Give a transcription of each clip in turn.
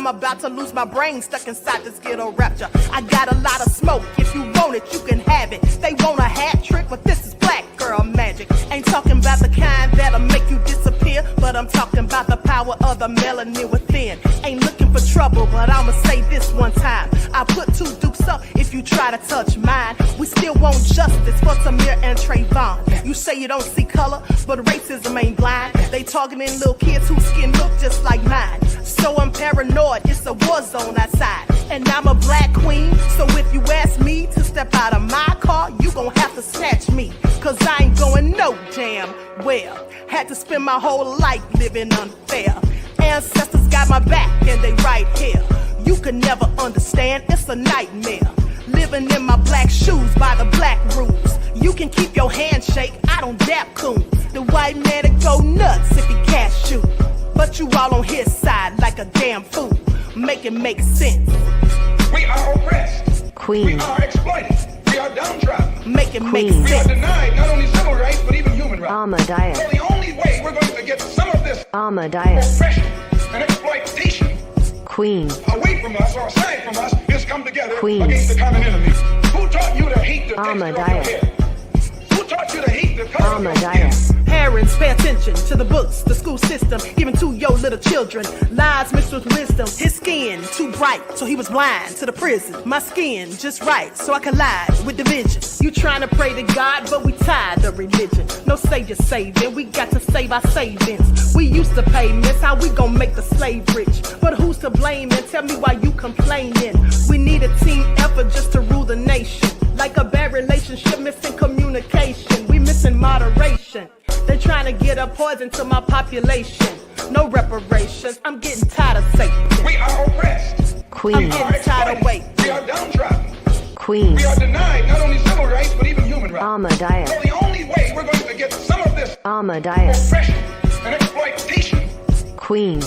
I'm about to lose my brain stuck inside this ghetto rapture. I got a lot of smoke. If you want it, you can have it. They want a hat trick, but this is black girl magic. Ain't talking about the kind that'll make you disappear, but I'm talking about the power of the melanin within. Ain't looking for trouble, but I'ma say this one time. I put 2 dukes up if you try to touch mine. We still want justice for Samir and Trayvon. You say you don't see color, but racism ain't blind. They targeting little kids whose skin look just like mine. So I'm paranoid, it's a war zone outside. And I'm a black queen, so if you ask me to step out of my car, you gon' have to snatch me. Cause I ain't going no damn well. Had to spend my whole life living unfair. Ancestors got my back and they right here. You can never understand, it's a nightmare. Living in my black shoes by the black rules. You can keep your handshake, I don't dap coons. The white man to go nuts if he can't shoot. But you all on his side like a damn fool. Make it make sense. We are oppressed. Queen. We are exploited. We are downtrodden. Make it make sense. We are denied not only civil rights, but even human rights. Ahmadiyyah. So the only way we're going to get some of this Ahmadiyyah. oppression and exploitation Queen. away from us or aside from us is come together Queen. against the common enemy. Who taught you to hate the texture of your Ahmadiyyah. hair? Who taught you to hate the color of your skin? Ahmadiyyah. Parents, pay attention to the books, the school system, even to your little children. Lies mixed with wisdom. His skin too bright, so he was blind to the prison. My skin just right, so I collide with division. You trying to pray to God, but we tired of religion. No savior saving, we got to save our savings. We used to pay miss, how we gon' make the slave rich? But who's to blame, and tell me why you complaining? We need a team effort just to rule the nation. Like a bad relationship, missing communication. We missing moderation. They're trying to get a poison to my population. No reparations. I'm getting tired of Satan. We are oppressed. Queen. I'm getting tired of waiting. We are downtrodden. Queen. We are denied not only civil rights, but even human rights. Ahmadiyyah. So the only way we're going to get some of this Ahmadiyyah. oppression and exploitation. Queen.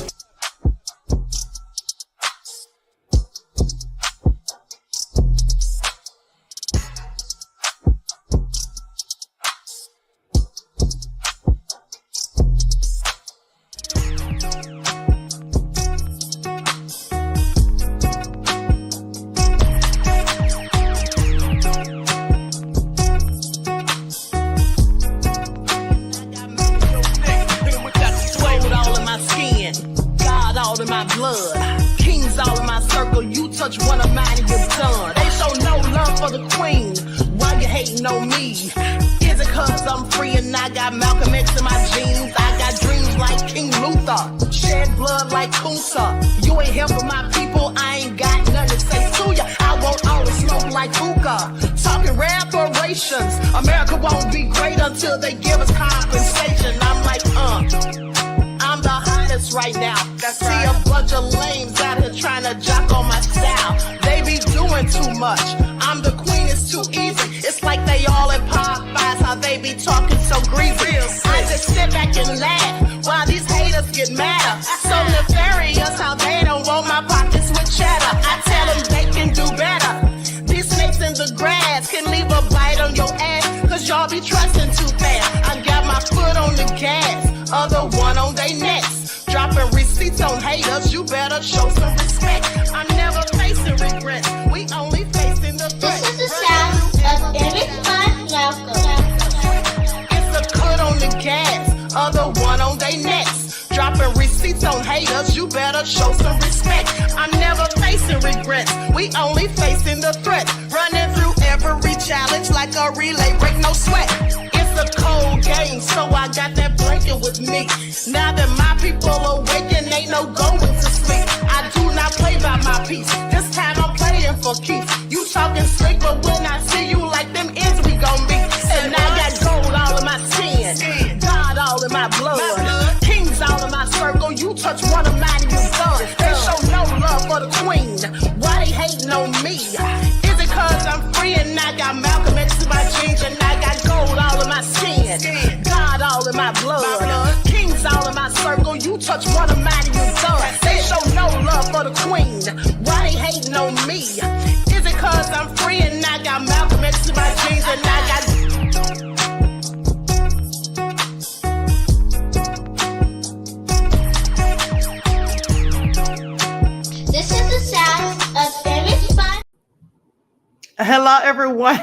One of mine and you're done. They show no love for the queen. Why you hating on me? Is it cause I'm free and I got Malcolm X in my jeans? I got dreams like King Luther, shed blood like Kunsa. You ain't here for my people, I ain't got nothing to say to ya. I want all the smoke like hookah. Talking reparations. America won't be great until they give us compensation. I'm like, I'm the hottest right now. That's See right. A bunch of lames out here trying to jock on my style. They be doing too much. I'm the queen, it's too easy. It's like they all at Popeyes, how they be talking so greasy. I just sit back and laugh while these haters get madder. So nefarious how they don't want my pockets with cheddar. I tell them they can do better. These snakes in the grass can leave a bite on your ass, cause y'all be trusting too fast. I got my foot on the gas, other one on they necks. Dropping receipts on haters, you better better show some respect. I'm never facing regrets. We only facing the threat. This is the sound of misconduct. It's a cut on the gas, other one on they necks. Dropping receipts on haters, you better show some respect. I'm never facing regrets. We only facing the threat. Running through every challenge like a relay, break no sweat. It's a cold game, so I got that blanket with me. Now that my people awaken, ain't no going to sleep. I do not play by my piece. This time I'm playing for keeps. You talking slick, but when I see you like them ends, we gon' meet. And I got gold all in my skin, God all in my blood, kings all in my circle. You touch one of mine, you done. They show no love for the queen. Why they hating on me? Is it cause I'm free and I got Malcolm X in my jeans and I got gold all in my skin, God all in my blood, kings all in my circle. You touch one of mine, you done. They show no love for the queen. Why they hating on me? Is it cause I'm free and I got Malcolm X in my jeans and I got This is the sound of misconduct. Hello, everyone.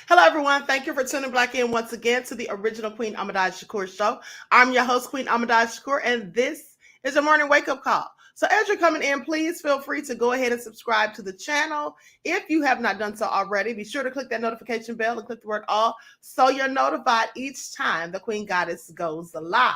Hello, everyone. Thank you for tuning back in once again to the original Queen Ahmadiyyah Shakur show. I'm your host, Queen Ahmadiyyah Shakur, and this is a morning wake-up call. So as you're coming in, please feel free to go ahead and subscribe to the channel. If you have not done so already, be sure to click that notification bell and click the word all so you're notified each time the Queen Goddess goes live.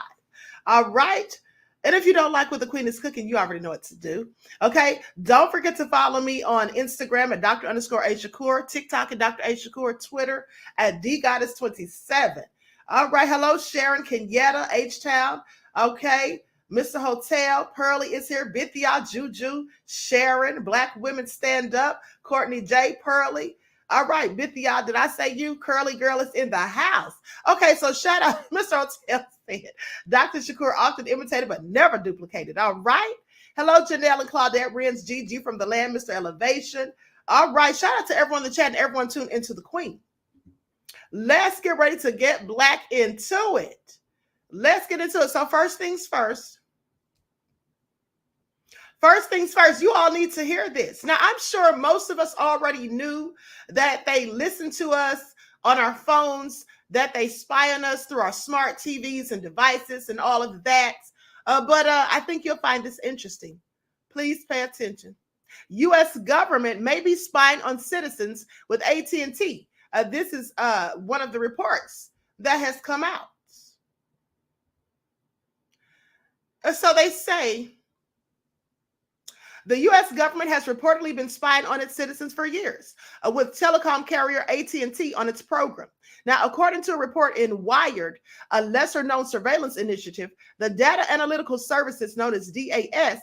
All right. And if you don't like what the Queen is cooking, you already know what to do. Okay. Don't forget to follow me on Instagram at Dr._AShakur, TikTok at Dr. A Shakur, Twitter at DGoddess27. All right. Hello, Sharon, Kenyatta, H-Town. Okay. Mr. Hotel, Pearly is here. Bithia, Juju, Sharon, Black Women Stand Up, Courtney J, Pearly. All right, Bithia, did I say you? Curly Girl is in the house. Okay, so shout out, Mr. Hotel said, Dr. Shakur often imitated but never duplicated. All right. Hello, Janelle and Claudette, Renz, Gigi from the land, Mr. Elevation. All right, shout out to everyone in the chat and everyone tuned into the Queen. Let's get ready to get black into it. Let's get into it. So first things first. First things first, you all need to hear this. Now, I'm sure most of us already knew that they listen to us on our phones, that they spy on us through our smart TVs and devices and all of that. But I think you'll find this interesting. Please pay attention. U.S. government may be spying on citizens with AT&T. This is one of the reports that has come out. So they say, the U.S. government has reportedly been spying on its citizens for years, with telecom carrier AT&T on its program. Now, according to a report in Wired, a lesser-known surveillance initiative, the Data Analytical Services, known as DAS,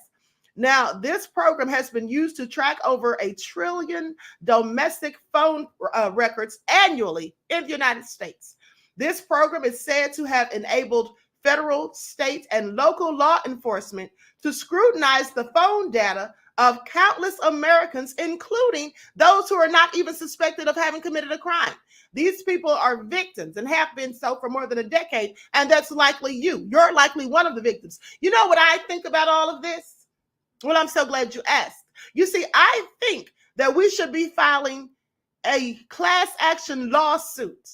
now this program has been used to track over 1 trillion domestic phone records annually in the United States. This program is said to have enabled federal, state, and local law enforcement to scrutinize the phone data of countless Americans, including those who are not even suspected of having committed a crime. These people are victims and have been so for more than a decade, and that's likely you. You're likely one of the victims. You know what I think about all of this? Well, I'm so glad you asked. You see, I think that we should be filing a class action lawsuit.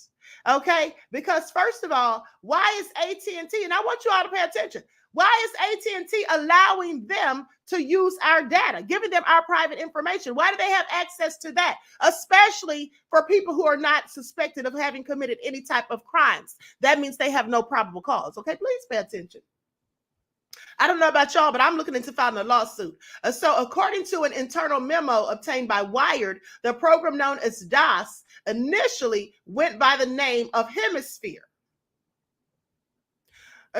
Okay, because first of all, why is AT&T, and I want you all to pay attention, why is AT&T allowing them to use our data, giving them our private information? Why do they have access to that, especially for people who are not suspected of having committed any type of crimes? That means they have no probable cause. Okay, please pay attention. I don't know about y'all, but I'm looking into filing a lawsuit. So according to an internal memo obtained by Wired, the program known as DAS initially went by the name of Hemisphere.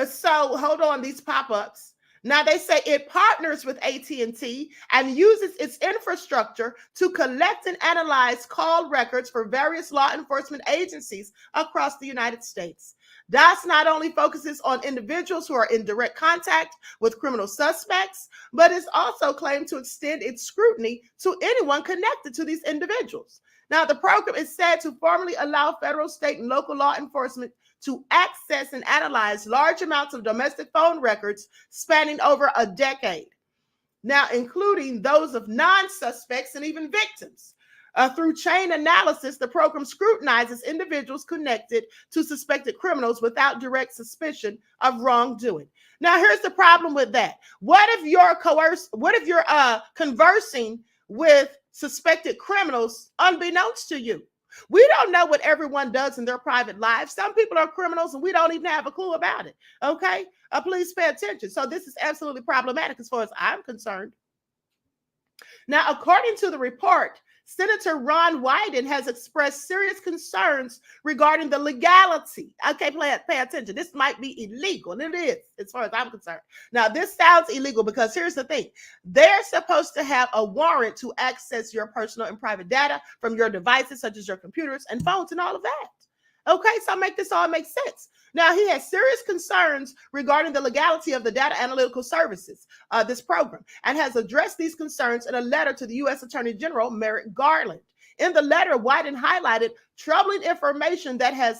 So hold on, these pop-ups. Now they say it partners with AT&T and uses its infrastructure to collect and analyze call records for various law enforcement agencies across the United States. DAS not only focuses on individuals who are in direct contact with criminal suspects, but is also claimed to extend its scrutiny to anyone connected to these individuals. Now, the program is said to formally allow federal, state, and local law enforcement to access and analyze large amounts of domestic phone records spanning over a decade. now including those of non-suspects and even victims. Through chain analysis, the program scrutinizes individuals connected to suspected criminals without direct suspicion of wrongdoing. Now, here's the problem with that. What if you're conversing with suspected criminals unbeknownst to you? We don't know what everyone does in their private lives. Some people are criminals and we don't even have a clue about it. Okay? Please pay attention. So this is absolutely problematic as far as I'm concerned. Now, according to the report, Senator Ron Wyden has expressed serious concerns regarding the legality. Okay, pay attention. This might be illegal, and it is, as far as I'm concerned. Now, this sounds illegal because here's the thing. They're supposed to have a warrant to access your personal and private data from your devices, such as your computers and phones and all of that. Okay, so make this all make sense. Now, he has serious concerns regarding the legality of the data analytical services, this program, and has addressed these concerns in a letter to the U.S. Attorney General Merrick Garland. In the letter, Wyden highlighted troubling information that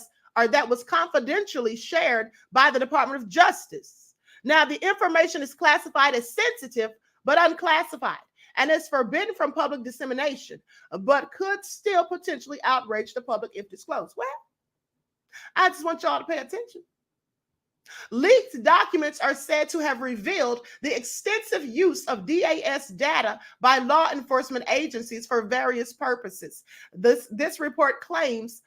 was confidentially shared by the Department of Justice. Now, the information is classified as sensitive but unclassified, and is forbidden from public dissemination, but could still potentially outrage the public if disclosed. Well, I just want y'all to pay attention. Leaked documents are said to have revealed the extensive use of DAS data by law enforcement agencies for various purposes. This report claims,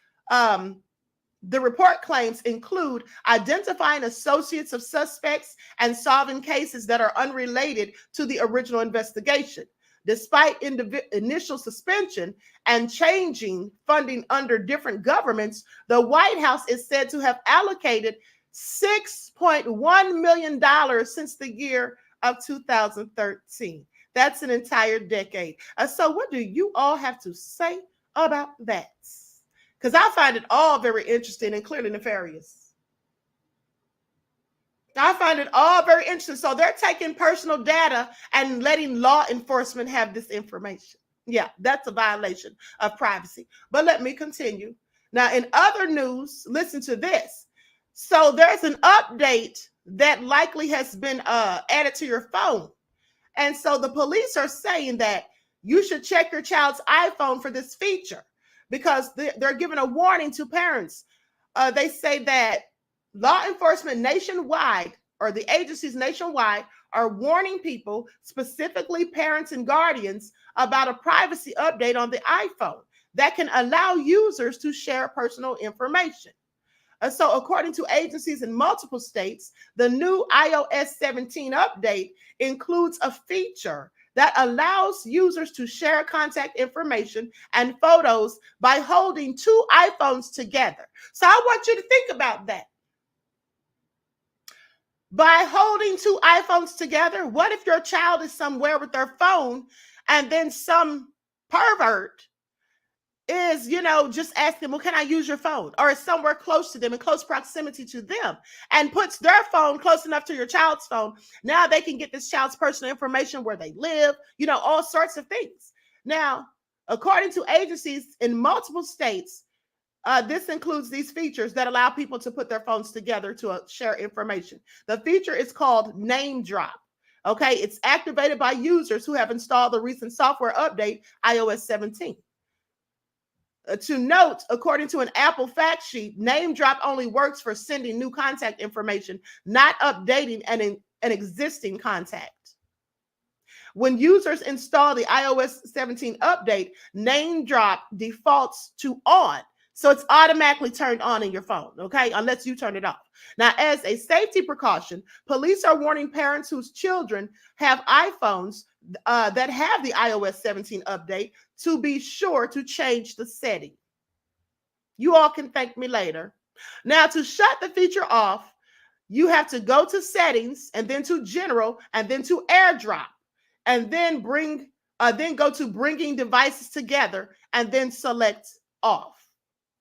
include identifying associates of suspects and solving cases that are unrelated to the original investigation. Despite initial suspension and changing funding under different governments, the White House is said to have allocated $6.1 million since the year of 2013. That's an entire decade. So what do you all have to say about that? Because I find it all very interesting and clearly nefarious. I find it all very interesting. So they're taking personal data and letting law enforcement have this information. Yeah, that's a violation of privacy. But let me continue. Now, in other news, listen to this. So there's an update that likely has been added to your phone. And so the police are saying that you should check your child's iPhone for this feature because they're giving a warning to parents. They say that law enforcement nationwide, or the agencies nationwide, are warning people, specifically parents and guardians, about a privacy update on the iPhone that can allow users to share personal information. So according to agencies in multiple states, the new iOS 17 update includes a feature that allows users to share contact information and photos by holding two iPhones together. So I want you to think about that. By holding two iPhones together, what if your child is somewhere with their phone and then some pervert is, just asking, well, can I use your phone? Or is somewhere close to them, in close proximity to them, and puts their phone close enough to your child's phone. Now they can get this child's personal information, where they live, all sorts of things. Now, according to agencies in multiple states, this includes these features that allow people to put their phones together to share information. The feature is called Name Drop. Okay, it's activated by users who have installed the recent software update, iOS 17. To note, according to an Apple fact sheet, Name Drop only works for sending new contact information, not updating an existing contact. When users install the iOS 17 update, Name Drop defaults to on. So it's automatically turned on in your phone, okay, unless you turn it off. Now, as a safety precaution, police are warning parents whose children have iPhones that have the iOS 17 update to be sure to change the setting. You all can thank me later. Now, to shut the feature off, you have to go to settings and then to general and then to AirDrop and then go to bringing devices together and then select off.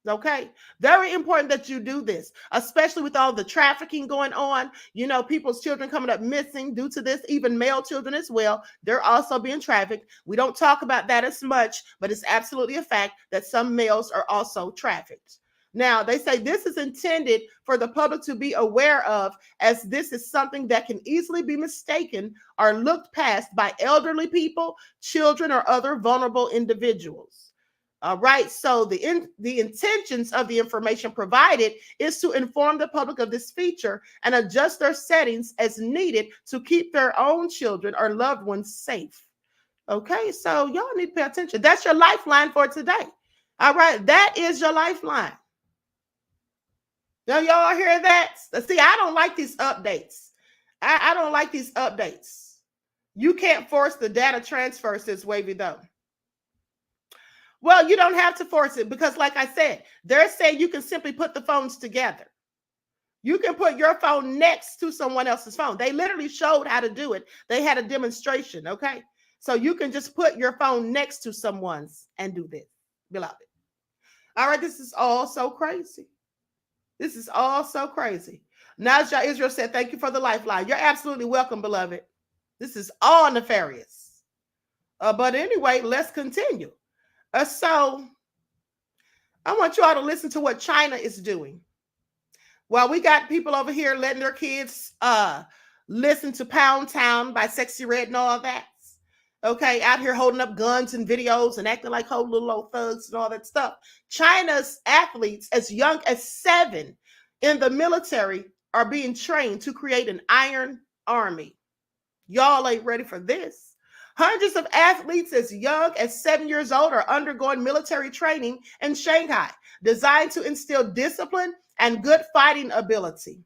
Okay, very important that you do this, especially with all the trafficking going on. People's children coming up missing due to this, even male children as well. They're also being trafficked. We don't talk about that as much, but it's absolutely a fact that some males are also trafficked. Now, they say this is intended for the public to be aware of, as this is something that can easily be mistaken or looked past by elderly people, children, or other vulnerable individuals. All right, so the intentions of the information provided is to inform the public of this feature and adjust their settings as needed to keep their own children or loved ones safe. Okay, so y'all need to pay attention. That's your lifeline for today. All right, that is your lifeline. Now, y'all hear that? See, I don't like these updates. I don't like these updates. You can't force the data transfer, says Wavy though. Well, you don't have to force it because, like I said, they're saying you can simply put the phones together. You can put your phone next to someone else's phone. They literally showed how to do it. They had a demonstration, okay? So you can just put your phone next to someone's and do this, beloved. All right, this is all so crazy. This is all so crazy. Najah Israel said, thank you for the lifeline. You're absolutely welcome, beloved. This is all nefarious. But anyway, let's continue. So I want you all to listen to what China is doing. Well, we got people over here letting their kids listen to Pound Town by Sexy Red and all that. Okay, out here holding up guns and videos and acting like whole little old thugs and all that stuff. China's athletes as young as 7 in the military are being trained to create an iron army. Y'all ain't ready for this. Hundreds of athletes as young as 7 years old are undergoing military training in Shanghai, designed to instill discipline and good fighting ability.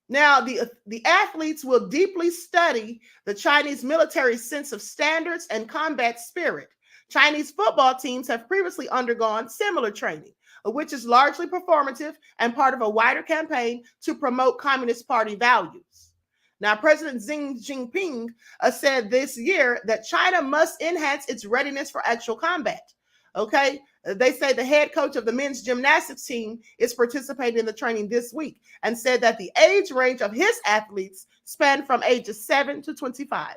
Now, the athletes will deeply study the Chinese military sense of standards and combat spirit. Chinese football teams have previously undergone similar training, which is largely performative and part of a wider campaign to promote Communist Party values. Now, President Xi Jinping said this year that China must enhance its readiness for actual combat. Okay, they say the head coach of the men's gymnastics team is participating in the training this week and said that the age range of his athletes span from ages 7 to 25.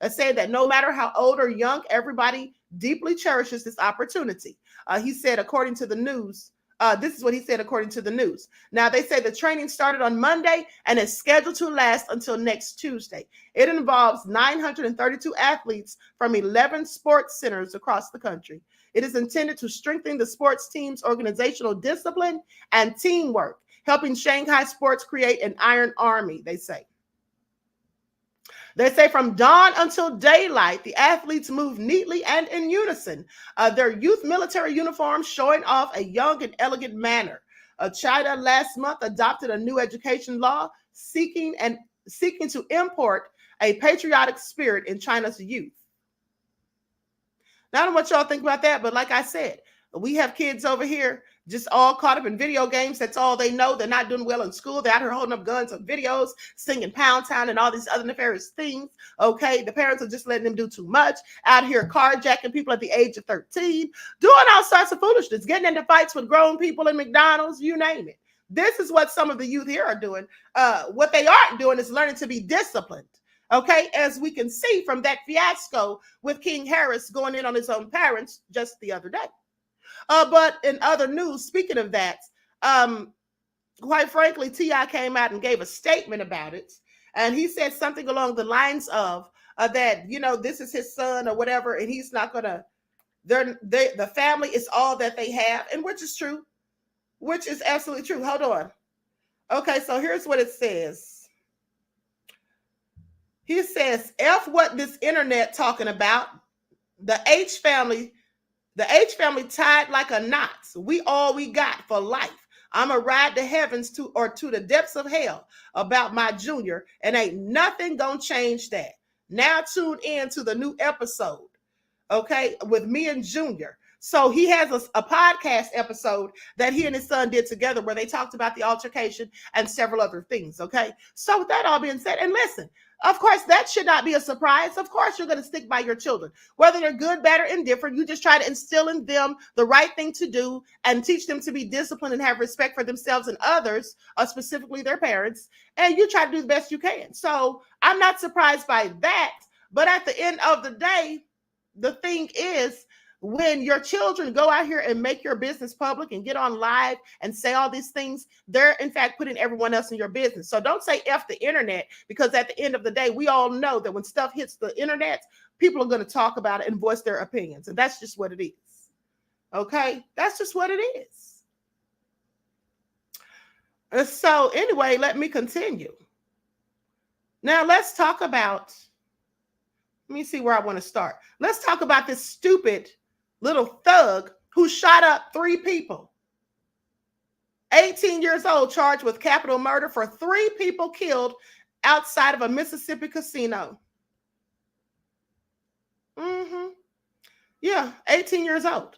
Saying that no matter how old or young, everybody deeply cherishes this opportunity. He said, according to the news, this is what he said according to the news. Now, they say the training started on Monday and is scheduled to last until next Tuesday. It involves 932 athletes from 11 sports centers across the country. It is intended to strengthen the sports team's organizational discipline and teamwork, helping Shanghai sports create an iron army, they say. They say from dawn until daylight, the athletes move neatly and in unison, their youth military uniforms showing off a young and elegant manner. China last month adopted a new education law seeking to import a patriotic spirit in China's youth. Now, I don't know what y'all think about that, but like I said, we have kids over here just all caught up in video games. That's all they know. They're not doing well in school. They're out here holding up guns and videos, singing Pound Town and all these other nefarious things. Okay, the parents are just letting them do too much. Out here carjacking people at the age of 13, doing all sorts of foolishness, getting into fights with grown people in McDonald's, you name it. This is what some of the youth here are doing. What they aren't doing is learning to be disciplined. Okay, as we can see from that fiasco with King Harris going in on his own parents just the other day. But in other news, speaking of that, quite frankly, T.I. came out and gave a statement about it. And he said something along the lines of that, you know, this is his son or whatever, and he's not going to, the family is all that they have, and which is true, which is absolutely true. Hold on. Okay, so here's what it says. He says, F what this internet talking about, the H family tied like a knot. We all we got for life. I'm a ride to heavens to the depths of hell about my junior, and ain't nothing gonna change that. Now tune in to the new episode, okay, with me and Junior. So he has a podcast episode that he and his son did together where they talked about the altercation and several other things, okay? So with that all being said, and listen, of course, that should not be a surprise. Of course, you're going to stick by your children. Whether they're good, bad, or indifferent, you just try to instill in them the right thing to do and teach them to be disciplined and have respect for themselves and others, specifically their parents, and you try to do the best you can. So I'm not surprised by that. But at the end of the day, the thing is, when your children go out here and make your business public and get on live and say all these things, they're in fact putting everyone else in your business. So don't say F the internet, because at the end of the day, we all know that when stuff hits the internet, people are going to talk about it and voice their opinions. And that's just what it is. Okay? That's just what it is. So anyway, let me continue. Now let's talk about, let me see where I want to start. Let's talk about this stupid little thug who shot up 3 people. 18 years old, charged with capital murder for 3 people killed outside of a Mississippi casino. Yeah, 18 years old.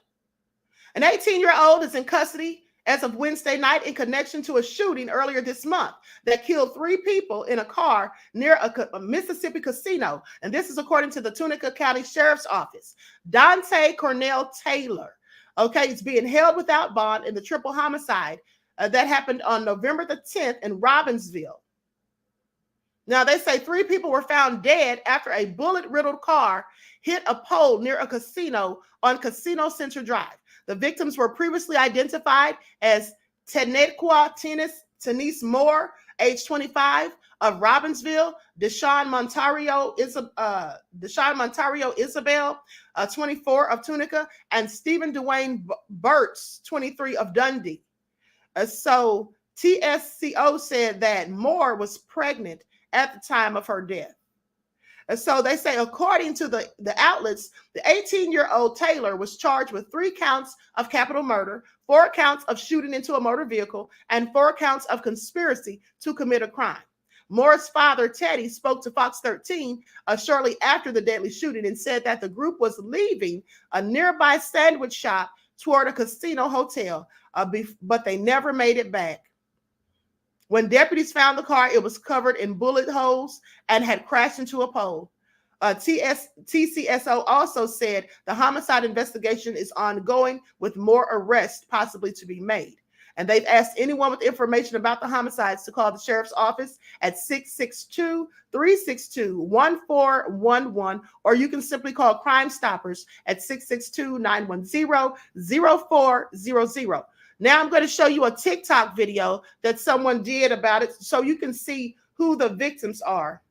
An 18-year-old is in custody as of Wednesday night in connection to a shooting earlier this month that killed 3 people in a car near a Mississippi casino. And this is according to the Tunica County Sheriff's Office. Dante Cornell Taylor, okay, is being held without bond in the triple homicide that happened on November the 10th in Robbinsville. Now, they say 3 people were found dead after a bullet-riddled car hit a pole near a casino on Casino Center Drive. The victims were previously identified as Tenequa Tenise Moore, age 25, of Robbinsville, Deshaun Montario Isabel, 24, of Tunica, and Stephen Dwayne Burtz, 23, of Dundee. So TSCO said that Moore was pregnant at the time of her death. So they say, according to the outlets, the 18-year-old Taylor was charged with 3 counts of capital murder, 4 counts of shooting into a motor vehicle, and 4 counts of conspiracy to commit a crime. Moore's father, Teddy, spoke to Fox 13 shortly after the deadly shooting and said that the group was leaving a nearby sandwich shop toward a casino hotel, but they never made it back. When deputies found the car, it was covered in bullet holes and had crashed into a pole. TCSO also said the homicide investigation is ongoing with more arrests possibly to be made. And they've asked anyone with information about the homicides to call the sheriff's office at 662-362-1411, or you can simply call Crime Stoppers at 662-910-0400. Now I'm going to show you a TikTok video that someone did about it so you can see who the victims are.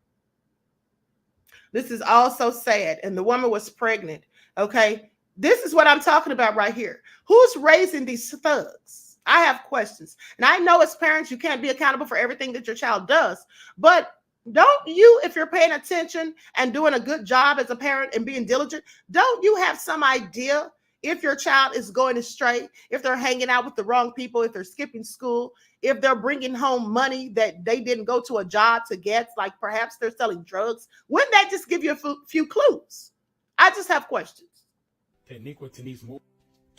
This is also sad, and the woman was pregnant, okay? This is what I'm talking about right here. Who's raising these thugs? I have questions. And I know as parents, you can't be accountable for everything that your child does, but don't you, if you're paying attention and doing a good job as a parent and being diligent, don't you have some idea if your child is going astray, if they're hanging out with the wrong people, if they're skipping school, if they're bringing home money that they didn't go to a job to get, like perhaps they're selling drugs? Wouldn't that just give you a few clues? I just have questions. Tenequa Tenise Moore,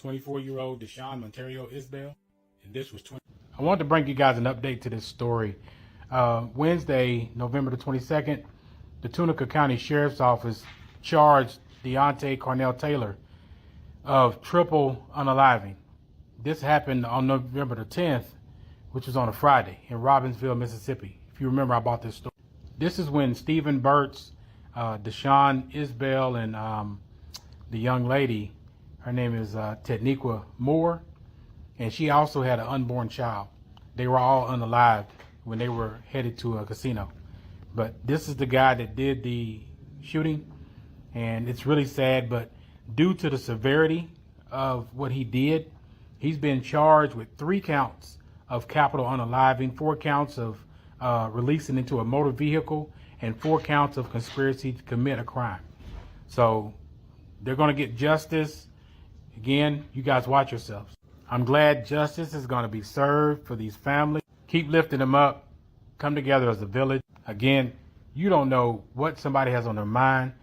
24-year-old Deshaun Montario Isbell, and this was 20. I wanted to bring you guys an update to this story. Wednesday, November the 22nd, the Tunica County Sheriff's Office charged Deontay Cornell Taylor of triple unaliving. This happened on November the 10th, which was on a Friday in Robbinsville, Mississippi. If you remember, I bought this story. This is when Stephen Burtz, Deshaun Isbell, and the young lady, her name is Tenequa Moore, and she also had an unborn child. They were all unalived when they were headed to a casino. But this is the guy that did the shooting, and it's really sad, but due to the severity of what he did, he's been charged with 3 counts of capital unaliving, 4 counts of releasing into a motor vehicle, and 4 counts of conspiracy to commit a crime. So they're going to get justice. Again, you guys watch yourselves. I'm glad justice is going to be served for these families. Keep lifting them up. Come together as a village. Again, you don't know what somebody has on their mind.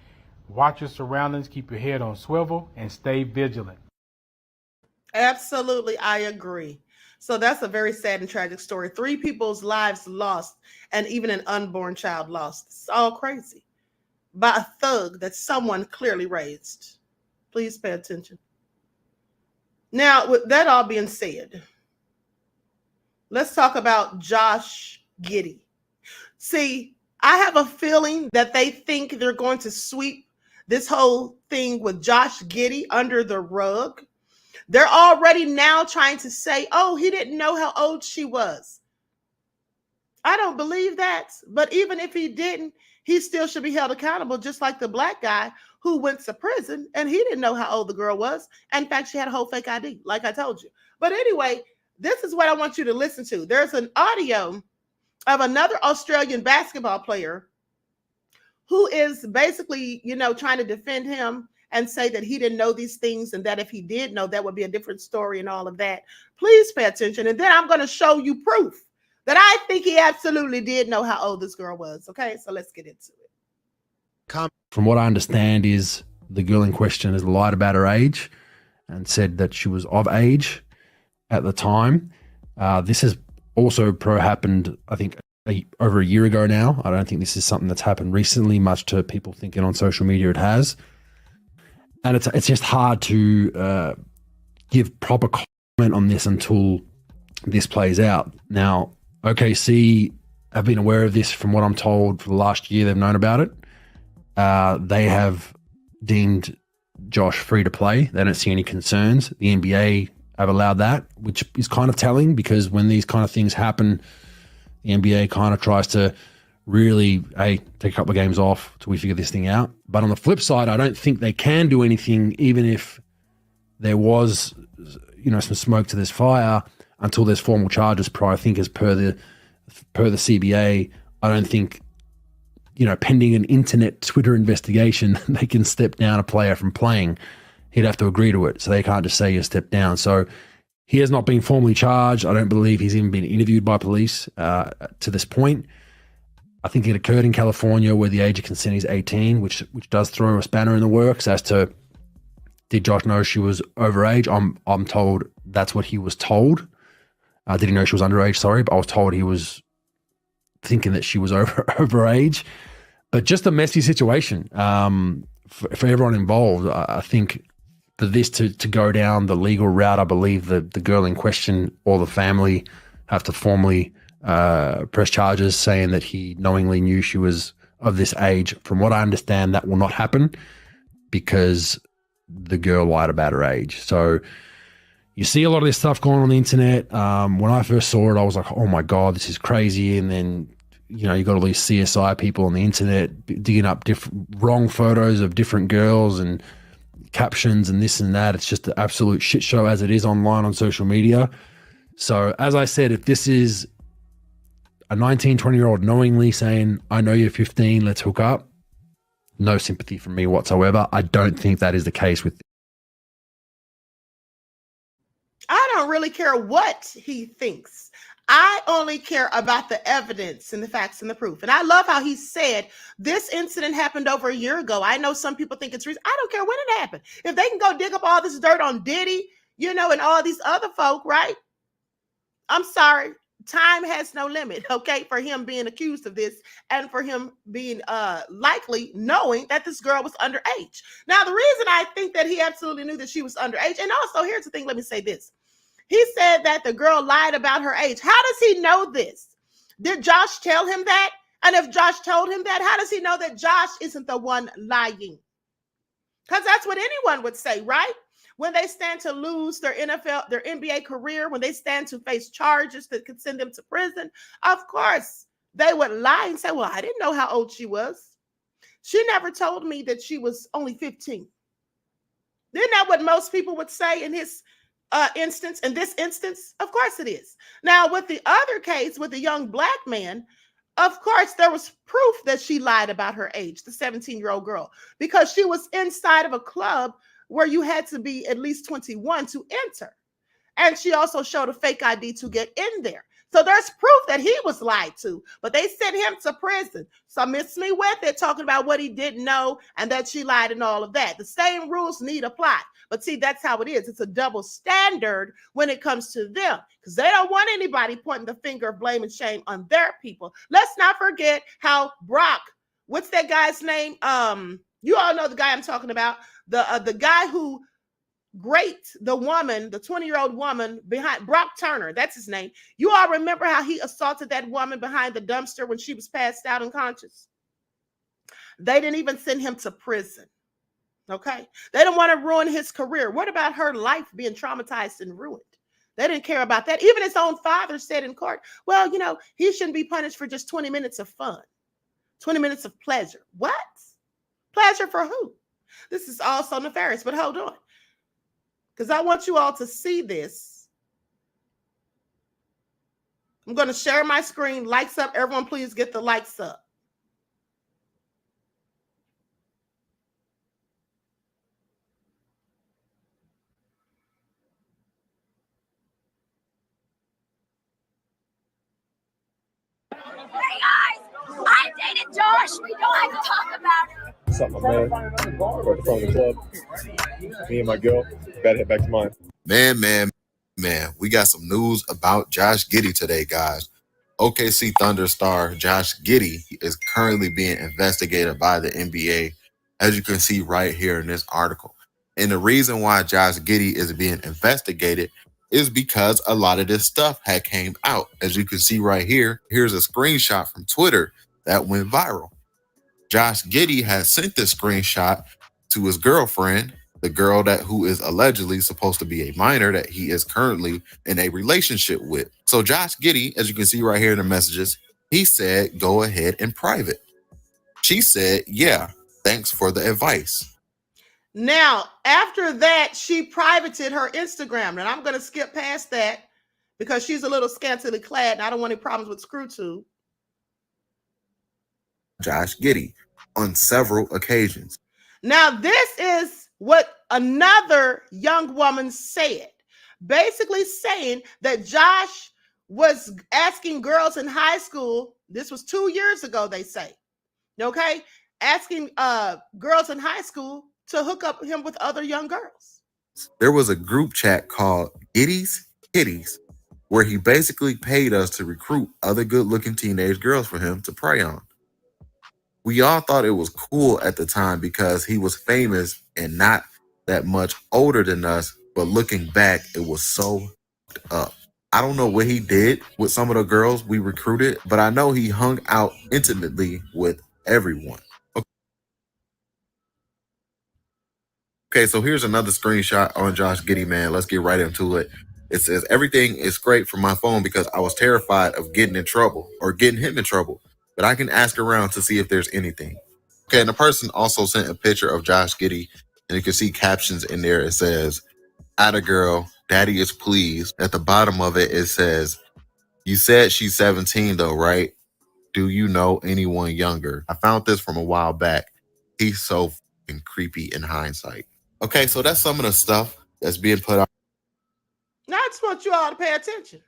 Watch your surroundings, keep your head on swivel, and stay vigilant. Absolutely, I agree. So that's a very sad and tragic story. 3 people's lives lost, and even an unborn child lost. It's all crazy. By a thug that someone clearly raised. Please pay attention. Now, with that all being said, let's talk about Josh Giddey. See, I have a feeling that they think they're going to sweep this whole thing with Josh Giddey under the rug. They're already now trying to say, oh, he didn't know how old she was. I don't believe that. But even if he didn't, he still should be held accountable, just like the black guy who went to prison and he didn't know how old the girl was. In fact, she had a whole fake ID, like I told you. But anyway, this is what I want you to listen to. There's an audio of another Australian basketball player who is basically, trying to defend him and say that he didn't know these things and that if he did know, that would be a different story and all of that. Please pay attention. And then I'm going to show you proof that I think he absolutely did know how old this girl was. Okay, so let's get into it. From what I understand is the girl in question has lied about her age and said that she was of age at the time. This has also happened, I think, over a year ago now. I don't think this is something that's happened recently, much to people thinking on social media it has. And it's just hard to give proper comment on this until this plays out. Now, OKC have been aware of this from what I'm told for the last year. They've known about it. They have deemed Josh free to play. They don't see any concerns. The NBA have allowed that, which is kind of telling because when these kind of things happen, the NBA kind of tries to really, take a couple of games off till we figure this thing out. But on the flip side, I don't think they can do anything, even if there was, some smoke to this fire, until there's formal charges. I think as per the CBA, I don't think, pending an internet Twitter investigation, they can step down a player from playing. He'd have to agree to it. So they can't just say you step down. So he has not been formally charged. I don't believe he's even been interviewed by police to this point. I think it occurred in California where the age of consent is 18, which does throw a spanner in the works as to, did Josh know she was overage? I'm told that's what he was told. Did he know she was underage? Sorry, but I was told he was thinking that she was overage. But just a messy situation for everyone involved. I think for this to go down the legal route, I believe the girl in question or the family have to formally press charges saying that he knowingly knew she was of this age. From what I understand, that will not happen because the girl lied about her age. So you see a lot of this stuff going on the internet. When I first saw it, I was like, oh my God, this is crazy. And then, you got all these CSI people on the internet digging up wrong photos of different girls and captions and this and that. It's just an absolute shit show as it is online on social media. So as I said, if this is a 19, 20-year-old knowingly saying, I know you're 15, let's hook up, no sympathy from me whatsoever. I don't think that is the case with. I don't really care what he thinks. I only care about the evidence and the facts and the proof. And I love how he said this incident happened over a year ago. I know some people think it's recent. I don't care when it happened. If they can go dig up all this dirt on Diddy, and all these other folk, right? I'm sorry. Time has no limit, okay, for him being accused of this and for him being likely knowing that this girl was underage. Now, the reason I think that he absolutely knew that she was underage, and also here's the thing, let me say this. He said that the girl lied about her age. How does he know this? Did Josh tell him that? And if Josh told him that, how does he know that Josh isn't the one lying? Because that's what anyone would say, right? When they stand to lose their NBA career, when they stand to face charges that could send them to prison, of course, they would lie and say, well, I didn't know how old she was. She never told me that she was only 15. Isn't that what most people would say in his instance? In this instance, of course it is. Now, with the other case, with the young black man, of course, there was proof that she lied about her age, the 17-year-old girl, because she was inside of a club where you had to be at least 21 to enter. And she also showed a fake ID to get in there. So there's proof that he was lied to, but they sent him to prison. So miss me with it, talking about what he didn't know and that she lied and all of that. The same rules need apply. But see, that's how it is. It's a double standard when it comes to them because they don't want anybody pointing the finger of blame and shame on their people. Let's not forget how Brock, what's that guy's name? You all know the guy I'm talking about. The guy who raped the woman, the 20-year-old woman behind Brock Turner, that's his name. You all remember how he assaulted that woman behind the dumpster when she was passed out unconscious? They didn't even send him to prison. Okay. They didn't want to ruin his career. What about her life being traumatized and ruined? They didn't care about that. Even his own father said in court, well, he shouldn't be punished for just 20 minutes of fun, 20 minutes of pleasure. What? Pleasure for who? This is also nefarious, but hold on. Because I want you all to see this. I'm going to share my screen. Likes up. Everyone, please get the likes up. Hey guys, I dated Josh. We don't have to talk about it. What's up, my man? Right from the club. Me and my girl. Gotta head back to mine. Man, we got some news about Josh Giddey today, guys. OKC Thunder star Josh Giddey is currently being investigated by the NBA, as you can see right here in this article. And the reason why Josh Giddey is being investigated is because a lot of this stuff had came out. As you can see right here, here's a screenshot from Twitter that went viral. Josh Giddey has sent this screenshot to his girlfriend, the girl who is allegedly supposed to be a minor that he is currently in a relationship with. So Josh Giddey, as you can see right here in the messages, he said, go ahead in private. She said, yeah, thanks for the advice. Now, after that, she privated her Instagram. And I'm going to skip past that because she's a little scantily clad and I don't want any problems with ScrewTube. Josh Giddey on several occasions. Now, this is what another young woman said, basically saying that Josh was asking girls in high school. This was 2 years ago, they say. Okay. Asking girls in high school to hook up him with other young girls. There was a group chat called Giddy's Kitties, where he basically paid us to recruit other good-looking teenage girls for him to prey on. We all thought it was cool at the time because he was famous and not that much older than us, but looking back, it was so up. I don't know what he did with some of the girls we recruited, but I know he hung out intimately with everyone. Okay, so here's another screenshot on Josh Giddey, man. Let's get right into it. It says, everything is great from my phone because I was terrified of getting in trouble or getting him in trouble, but I can ask around to see if there's anything. Okay, and the person also sent a picture of Josh Giddey, and you can see captions in there. It says, "Atta girl, daddy is pleased." At the bottom of it, it says, "You said she's 17 though, right? Do you know anyone younger?" I found this from a while back. He's so fucking creepy in hindsight. Okay, so that's some of the stuff that's being put out. Now, I just want you all to pay attention.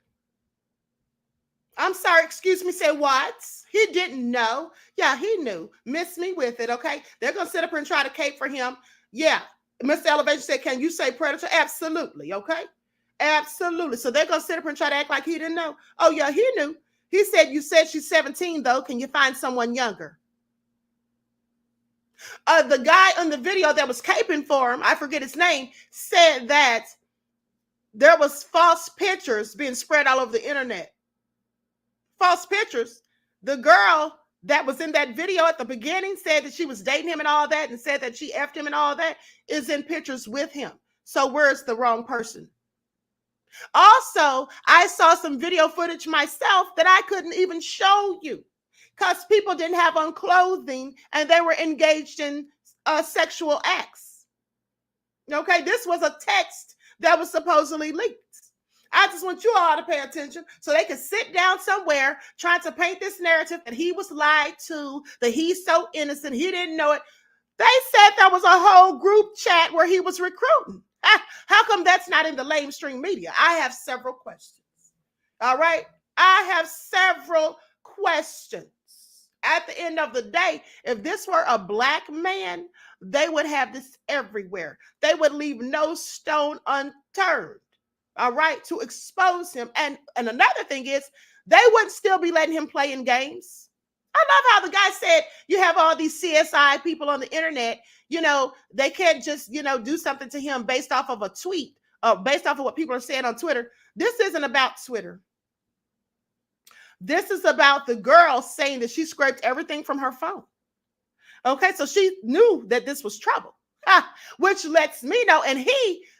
I'm sorry, excuse me, say what? He didn't know. Yeah, he knew. Miss me with it, okay? They're going to sit up here and try to cape for him. Yeah, Mr. Elevation said, can you say predator? Absolutely, okay? Absolutely. So they're going to sit up here and try to act like he didn't know. Oh, yeah, he knew. He said, you said she's 17, though. Can you find someone younger? The guy on the video that was caping for him, I forget his name, said that there was false pictures being spread all over the internet. False pictures. The girl that was in that video at the beginning said that she was dating him and all that and said that she effed him and all that is in pictures with him. So where's the wrong person? Also, I saw some video footage myself that I couldn't even show you because people didn't have on clothing and they were engaged in sexual acts. Okay, this was a text that was supposedly leaked. I just want you all to pay attention so they can sit down somewhere trying to paint this narrative that he was lied to, that he's so innocent, he didn't know it. They said there was a whole group chat where he was recruiting. How come that's not in the mainstream media? I have several questions. All right? I have several questions. At the end of the day, if this were a black man, they would have this everywhere. They would leave no stone unturned. All right, to expose him. And another thing is, they wouldn't still be letting him play in games. I love how the guy said, you have all these CSI people on the internet, they can't just, do something to him based off of a tweet, based off of what people are saying on Twitter. This isn't about Twitter. This is about the girl saying that she scraped everything from her phone. Okay, so she knew that this was trouble. which lets me know. And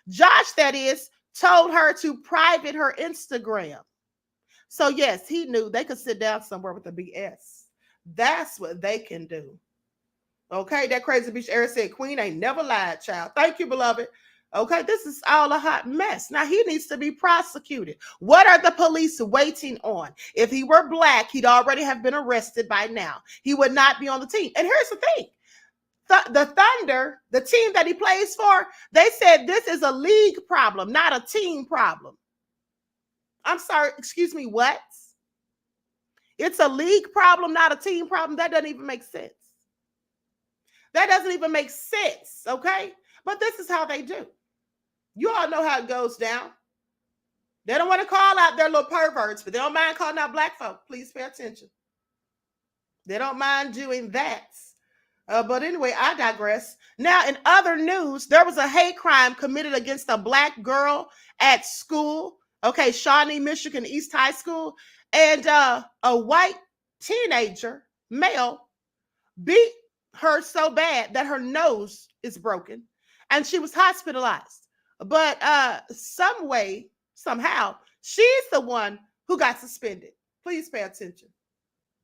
Josh, that is, told her to private her Instagram. So yes, he knew they could sit down somewhere with the BS. That's what they can do. Okay, that crazy bitch Eric said, Queen ain't never lied, child. Thank you, beloved. Okay, this is all a hot mess. Now, he needs to be prosecuted. What are the police waiting on? If he were black, he'd already have been arrested by now. He would not be on the team. And here's the thing. The Thunder, the team that he plays for, they said this is a league problem, not a team problem. I'm sorry, excuse me, what? It's a league problem, not a team problem. That doesn't even make sense. That doesn't even make sense, okay? But this is how they do. You all know how it goes down. They don't want to call out their little perverts, but they don't mind calling out black folk. Please pay attention. They don't mind doing that. But anyway, I digress. Now, in other news, there was a hate crime committed against a black girl at school. Okay, Shawnee, Michigan East High School. And a white teenager, male, beat her so bad that her nose is broken. And she was hospitalized. But some way, somehow, she's the one who got suspended. Please pay attention.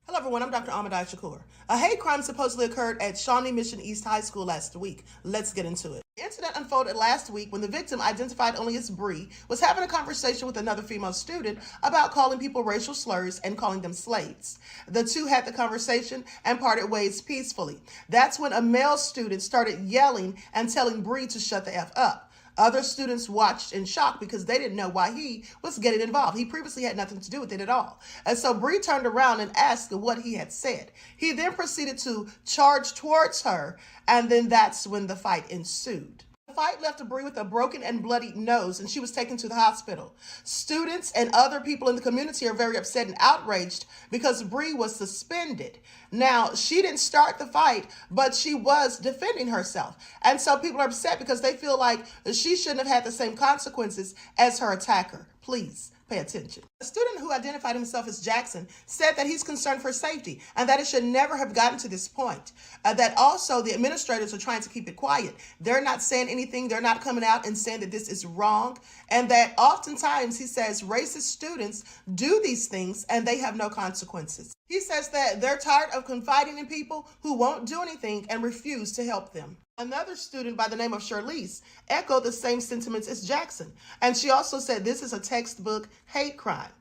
Hello, everyone. I'm Dr. Ahmadiyyah Shakur. A hate crime supposedly occurred at Shawnee Mission East High School last week. Let's get into it. The incident unfolded last week when the victim, identified only as Bree, was having a conversation with another female student about calling people racial slurs and calling them slaves. The two had the conversation and parted ways peacefully. That's when a male student started yelling and telling Bree to shut the F up. Other students watched in shock because they didn't know why he was getting involved. He previously had nothing to do with it at all. And so Bree turned around and asked what he had said. He then proceeded to charge towards her, and then that's when the fight ensued. The fight left Bree with a broken and bloody nose, and she was taken to the hospital. Students and other people in the community are very upset and outraged because Bree was suspended. Now, she didn't start the fight, but she was defending herself. And so people are upset because they feel like she shouldn't have had the same consequences as her attacker. Please pay attention. A student who identified himself as Jackson said that he's concerned for safety and that it should never have gotten to this point. That also the administrators are trying to keep it quiet. They're not saying anything. They're not coming out and saying that this is wrong. And that oftentimes, he says, racist students do these things and they have no consequences. He says that they're tired of confiding in people who won't do anything and refuse to help them. Another student by the name of Charlize echoed the same sentiments as Jackson. And she also said this is a textbook hate crime.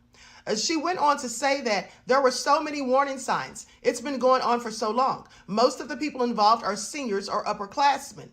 She went on to say that there were so many warning signs. It's been going on for so long. Most of the people involved are seniors or upperclassmen.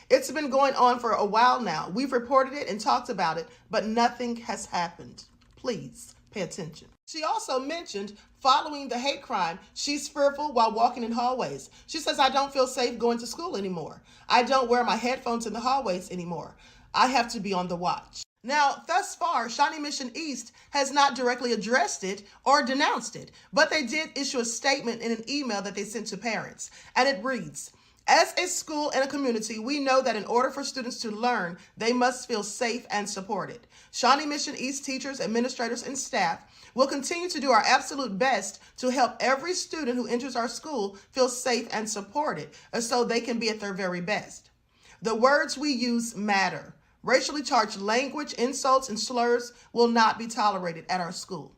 It's been going on for a while now. We've reported it and talked about it, but nothing has happened. Please pay attention. She also mentioned following the hate crime, she's fearful while walking in hallways. She says, I don't feel safe going to school anymore. I don't wear my headphones in the hallways anymore. I have to be on the watch. Now, thus far, Shawnee Mission East has not directly addressed it or denounced it, but they did issue a statement in an email that they sent to parents. And it reads, as a school and a community, we know that in order for students to learn, they must feel safe and supported. Shawnee Mission East teachers, administrators, and staff will continue to do our absolute best to help every student who enters our school feel safe and supported so they can be at their very best. The words we use matter. Racially charged language, insults, and slurs will not be tolerated at our school.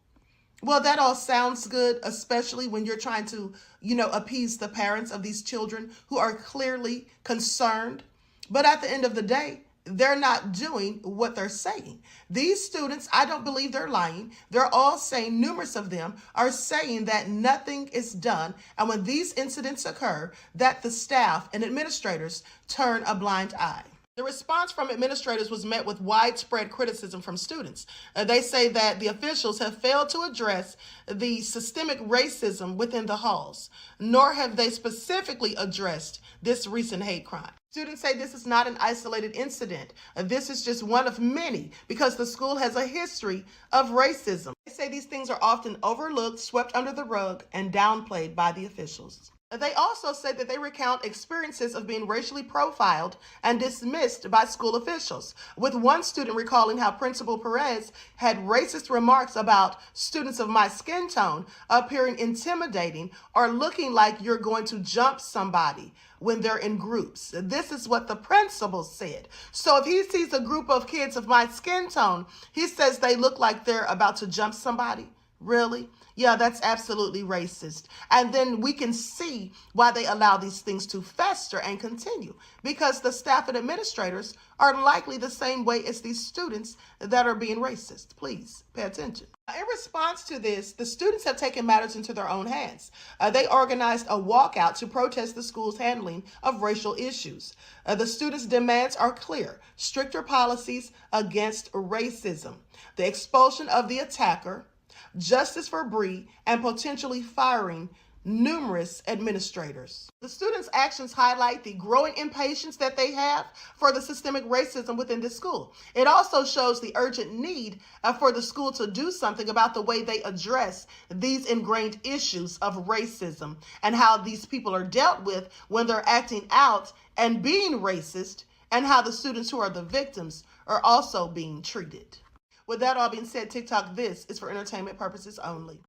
Well, that all sounds good, especially when you're trying to, appease the parents of these children who are clearly concerned. But at the end of the day, they're not doing what they're saying. These students, I don't believe they're lying. They're all saying, numerous of them are saying that nothing is done. And when these incidents occur, that the staff and administrators turn a blind eye. The response from administrators was met with widespread criticism from students. They say that the officials have failed to address the systemic racism within the halls, nor have they specifically addressed this recent hate crime. Students say this is not an isolated incident. This is just one of many because the school has a history of racism. They say these things are often overlooked, swept under the rug, and downplayed by the officials. They also said that they recount experiences of being racially profiled and dismissed by school officials, with one student recalling how Principal Perez had racist remarks about students of my skin tone appearing intimidating or looking like you're going to jump somebody when they're in groups. This is what the principal said. So if he sees a group of kids of my skin tone, he says they look like they're about to jump somebody. Really? Yeah, that's absolutely racist. And then we can see why they allow these things to fester and continue, because the staff and administrators are likely the same way as these students that are being racist. Please pay attention. In response to this, the students have taken matters into their own hands. They organized a walkout to protest the school's handling of racial issues. The students' demands are clear: stricter policies against racism, the expulsion of the attacker, justice for Bree, and potentially firing numerous administrators. The students' actions highlight the growing impatience that they have for the systemic racism within this school. It also shows the urgent need for the school to do something about the way they address these ingrained issues of racism and how these people are dealt with when they're acting out and being racist, and how the students who are the victims are also being treated. With that all being said, TikTok, this is for entertainment purposes only.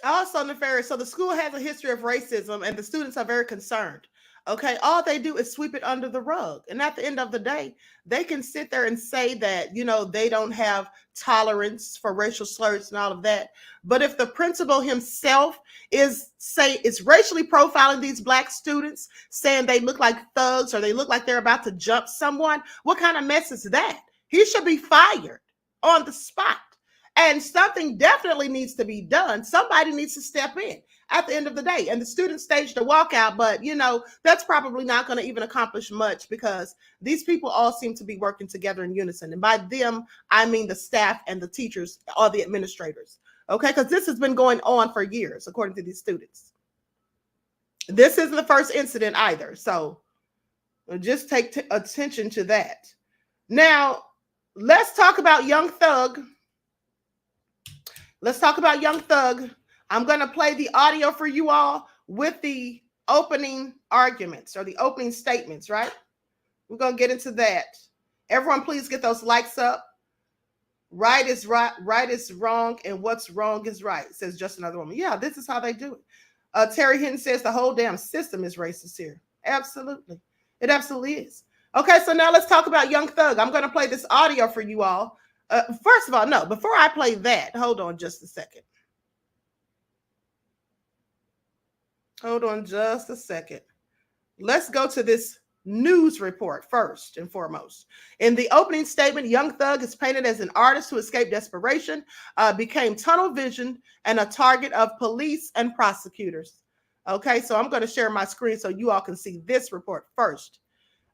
Also nefarious. So the school has a history of racism and the students are very concerned. Okay, all they do is sweep it under the rug. And at the end of the day, they can sit there and say that, they don't have tolerance for racial slurs and all of that. But if the principal himself is racially profiling these black students, saying they look like thugs or they look like they're about to jump someone, what kind of mess is that? He should be fired on the spot. And something definitely needs to be done. Somebody needs to step in at the end of the day. And the students staged a walkout, but that's probably not going to even accomplish much, because these people all seem to be working together in unison. And by them, I mean the staff and the teachers or the administrators. Okay, because this has been going on for years, according to these students. This isn't the first incident either. So just take attention to that. Now, let's talk about Young Thug. Let's talk about Young Thug. I'm going to play the audio for you all with the opening arguments or the opening statements, right? We're going to get into that. Everyone, please get those likes up. Right is right, right is wrong, and what's wrong is right, says just another woman. Yeah, this is how they do it. Terry Hinton says the whole damn system is racist here. Absolutely. It absolutely is. Okay, so now let's talk about Young Thug. I'm going to play this audio for you all. First of all, no, before I play that, hold on just a second. Hold on just a second. Let's go to this news report first and foremost. In the opening statement, Young Thug is painted as an artist who escaped desperation, became tunnel visioned, and a target of police and prosecutors. Okay, so I'm going to share my screen so you all can see this report first.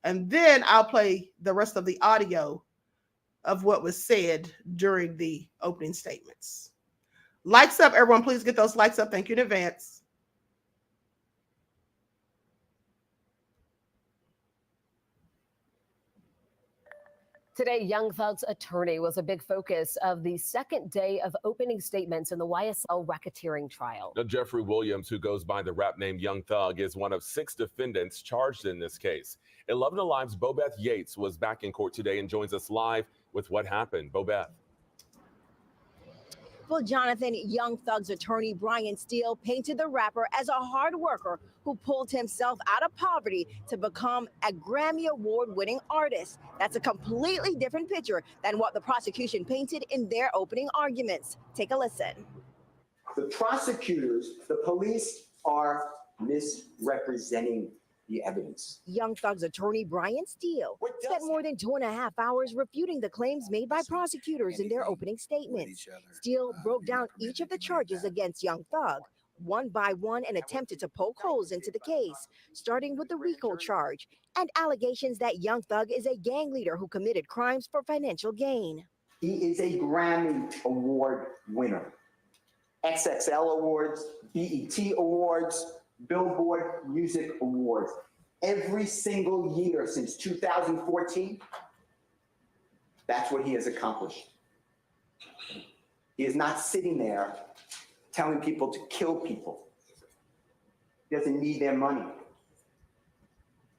And then I'll play the rest of the audio of what was said during the opening statements. Likes up, everyone. Please get those likes up. Thank you in advance. Today, Young Thug's attorney was a big focus of the second day of opening statements in the YSL racketeering trial. Now, Jeffrey Williams, who goes by the rap name Young Thug, is one of 6 defendants charged in this case. 11 Alive's Bobeth Yates was back in court today and joins us live with what happened. Bobeth. Well, Jonathan, Young Thug's attorney Brian Steele painted the rapper as a hard worker who pulled himself out of poverty to become a Grammy Award-winning artist. That's a completely different picture than what the prosecution painted in their opening arguments. Take a listen. The prosecutors, the police, are misrepresenting the evidence. Young Thug's attorney Brian Steele spent more than 2.5 hours refuting the claims made by prosecutors in their opening statements. Steele broke down each of the charges against Young Thug one by one and attempted to poke holes into the case, starting with the RICO charge and allegations that Young Thug is a gang leader who committed crimes for financial gain. He is a Grammy Award winner, XXL Awards, BET Awards, Billboard Music Awards. Every single year since 2014, that's what he has accomplished. He is not sitting there telling people to kill people. He doesn't need their money.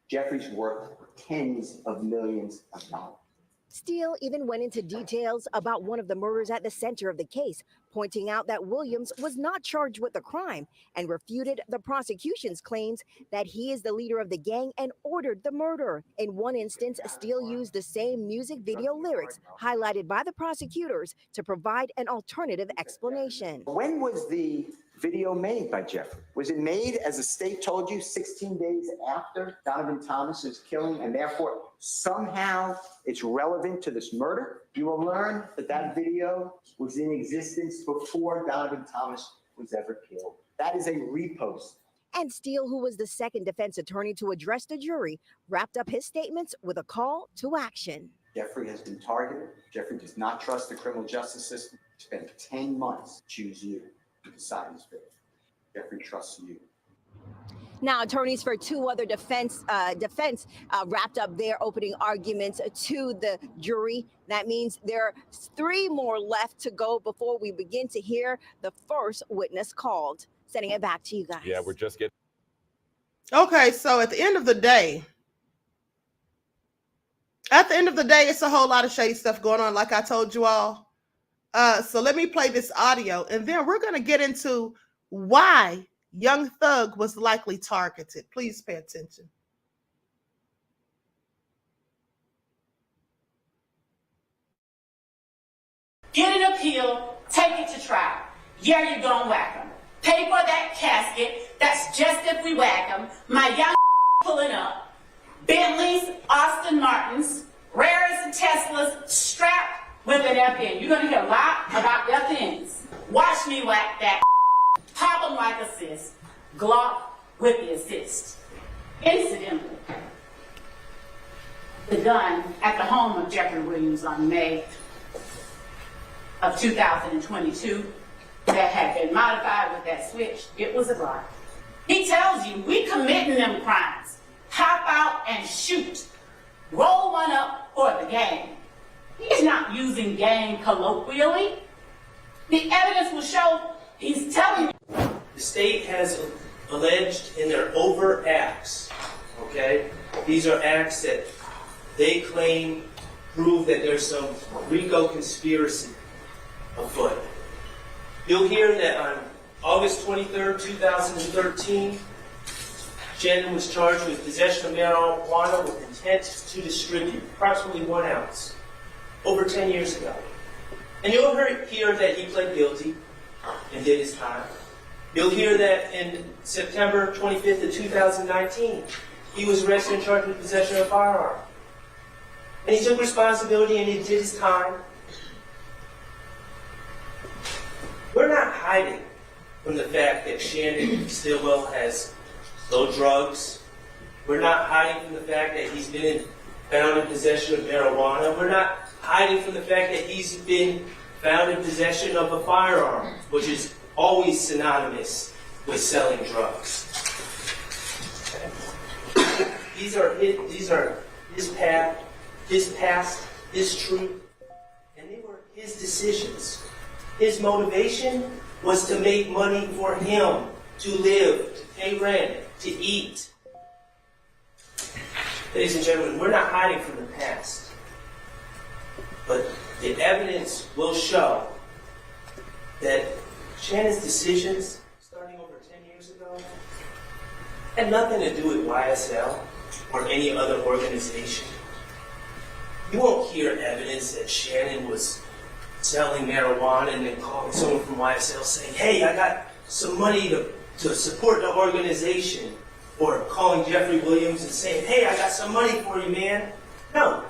Jeffrey's worth tens of millions of dollars. Steele even went into details about one of the murders at the center of the case, pointing out that Williams was not charged with the crime and refuted the prosecution's claims that he is the leader of the gang and ordered the murder. In one instance, Steele used the same music video lyrics highlighted by the prosecutors to provide an alternative explanation. When was the video made by Jeffrey? Was it made, as the state told you, 16 days after Donovan Thomas's killing, and therefore somehow it's relevant to this murder? You will learn that that video was in existence before Donovan Thomas was ever killed. That is a repost. And Steele, who was the second defense attorney to address the jury, wrapped up his statements with a call to action. Jeffrey has been targeted. Jeffrey does not trust the criminal justice system. He spent 10 months to choose you to decide his fate. Jeffrey trusts you. Now, attorneys for two other defense wrapped up their opening arguments to the jury. That means there are 3 more left to go before we begin to hear the first witness called. Sending it back to you guys. Yeah, we're just getting. Okay, so at the end of the day, it's a whole lot of shady stuff going on, like I told you all. So let me play this audio, and then we're going to get into why Young Thug was likely targeted. Please pay attention. Get an appeal, take it to trial. Yeah, you're gonna whack them. Pay for that casket, that's just if we whack them. My young pulling up. Bentleys, Austin Martins, Rares and Teslas strapped with an FN. You're gonna hear a lot about FNs. Watch me whack that. Pop them like assist. Glock with the assist. Incidentally, the gun at the home of Jeffrey Williams on May of 2022 that had been modified with that switch, it was a Glock. He tells you, we committing them crimes. Hop out and shoot. Roll one up for the gang. He's not using gang colloquially. The evidence will show he's telling you. The state has alleged in their overt acts, okay? These are acts that they claim prove that there's some RICO conspiracy afoot. You'll hear that on August 23rd, 2013, Shannon was charged with possession of marijuana with intent to distribute approximately 1 ounce over 10 years ago. And you'll hear that he pled guilty and did his time. You'll hear that in September 25th of 2019, he was arrested and charged with possession of a firearm. And he took responsibility and he did his time. We're not hiding from the fact that Shannon Stillwell has sold drugs. We're not hiding from the fact that he's been found in possession of marijuana. We're not hiding from the fact that he's been found in possession of a firearm, which is always synonymous with selling drugs. These are his path, his past, his truth, and they were his decisions. His motivation was to make money for him, to live, to pay rent, to eat. Ladies and gentlemen, we're not hiding from the past, but the evidence will show that Shannon's decisions, starting over 10 years ago, had nothing to do with YSL or any other organization. You won't hear evidence that Shannon was selling marijuana and then calling someone from YSL saying, hey, I got some money to support the organization, or calling Jeffrey Williams and saying, hey, I got some money for you, man. No,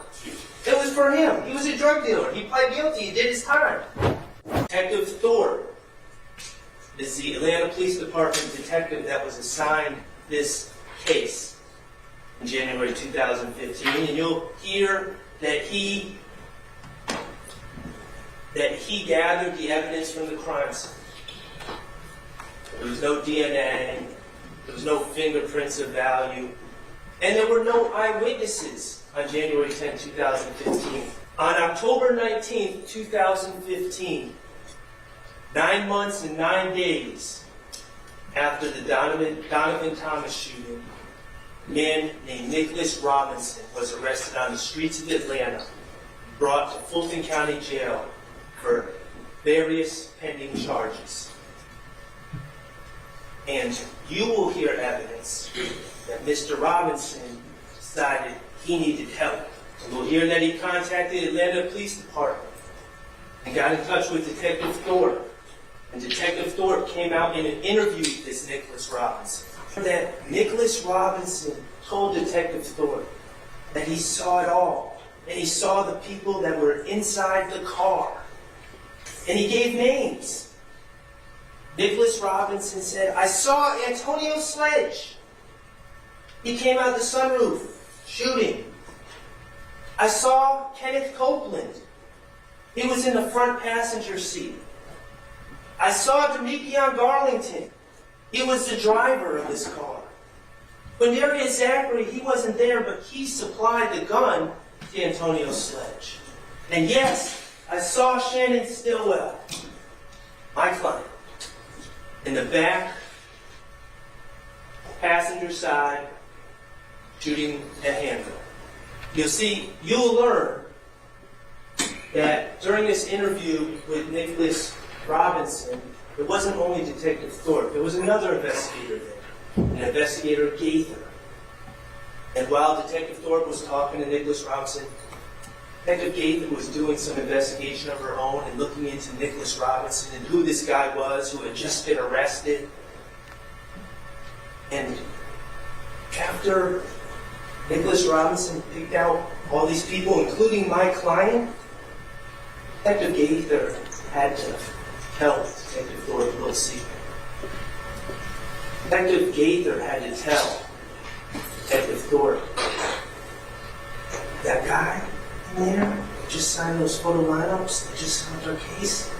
it was for him. He was a drug dealer. He pled guilty. He did his time. Detective Thor is the Atlanta Police Department detective that was assigned this case in January 2015, and you'll hear that he gathered the evidence from the crime scene. There was no DNA, there was no fingerprints of value, and there were no eyewitnesses on January 10, 2015. On October 19, 2015, 9 months and 9 days After the Donovan Thomas shooting, a man named Nicholas Robinson was arrested on the streets of Atlanta, brought to Fulton County Jail for various pending charges. And you will hear evidence that Mr. Robinson decided he needed help. And we'll hear that he contacted Atlanta Police Department and got in touch with Detective Thorpe. And Detective Thorpe came out and interviewed this Nicholas Robinson. That Nicholas Robinson told Detective Thorpe that he saw it all. And he saw the people that were inside the car. And he gave names. Nicholas Robinson said, I saw Antonio Sledge. He came out the sunroof, shooting. I saw Kenneth Copeland. He was in the front passenger seat. I saw Demekion Garlington. He was the driver of this car. Quindarius Zachary, he wasn't there, but he supplied the gun to Antonio Sledge. And yes, I saw Shannon Stillwell, my client, in the back, passenger side, shooting a handgun. You'll learn that during this interview with Nicholas Robinson, it wasn't only Detective Thorpe. There was another investigator there, an investigator Gaither. And while Detective Thorpe was talking to Nicholas Robinson, Detective Gaither was doing some investigation of her own and looking into Nicholas Robinson and who this guy was who had just been arrested. And after Nicholas Robinson picked out all these people, including my client, Detective Gaither had to tell Detective Thorpe a little secret. Detective Gaither had to tell Detective Thorpe, that guy in there that just signed those photo lineups, that just solved our case,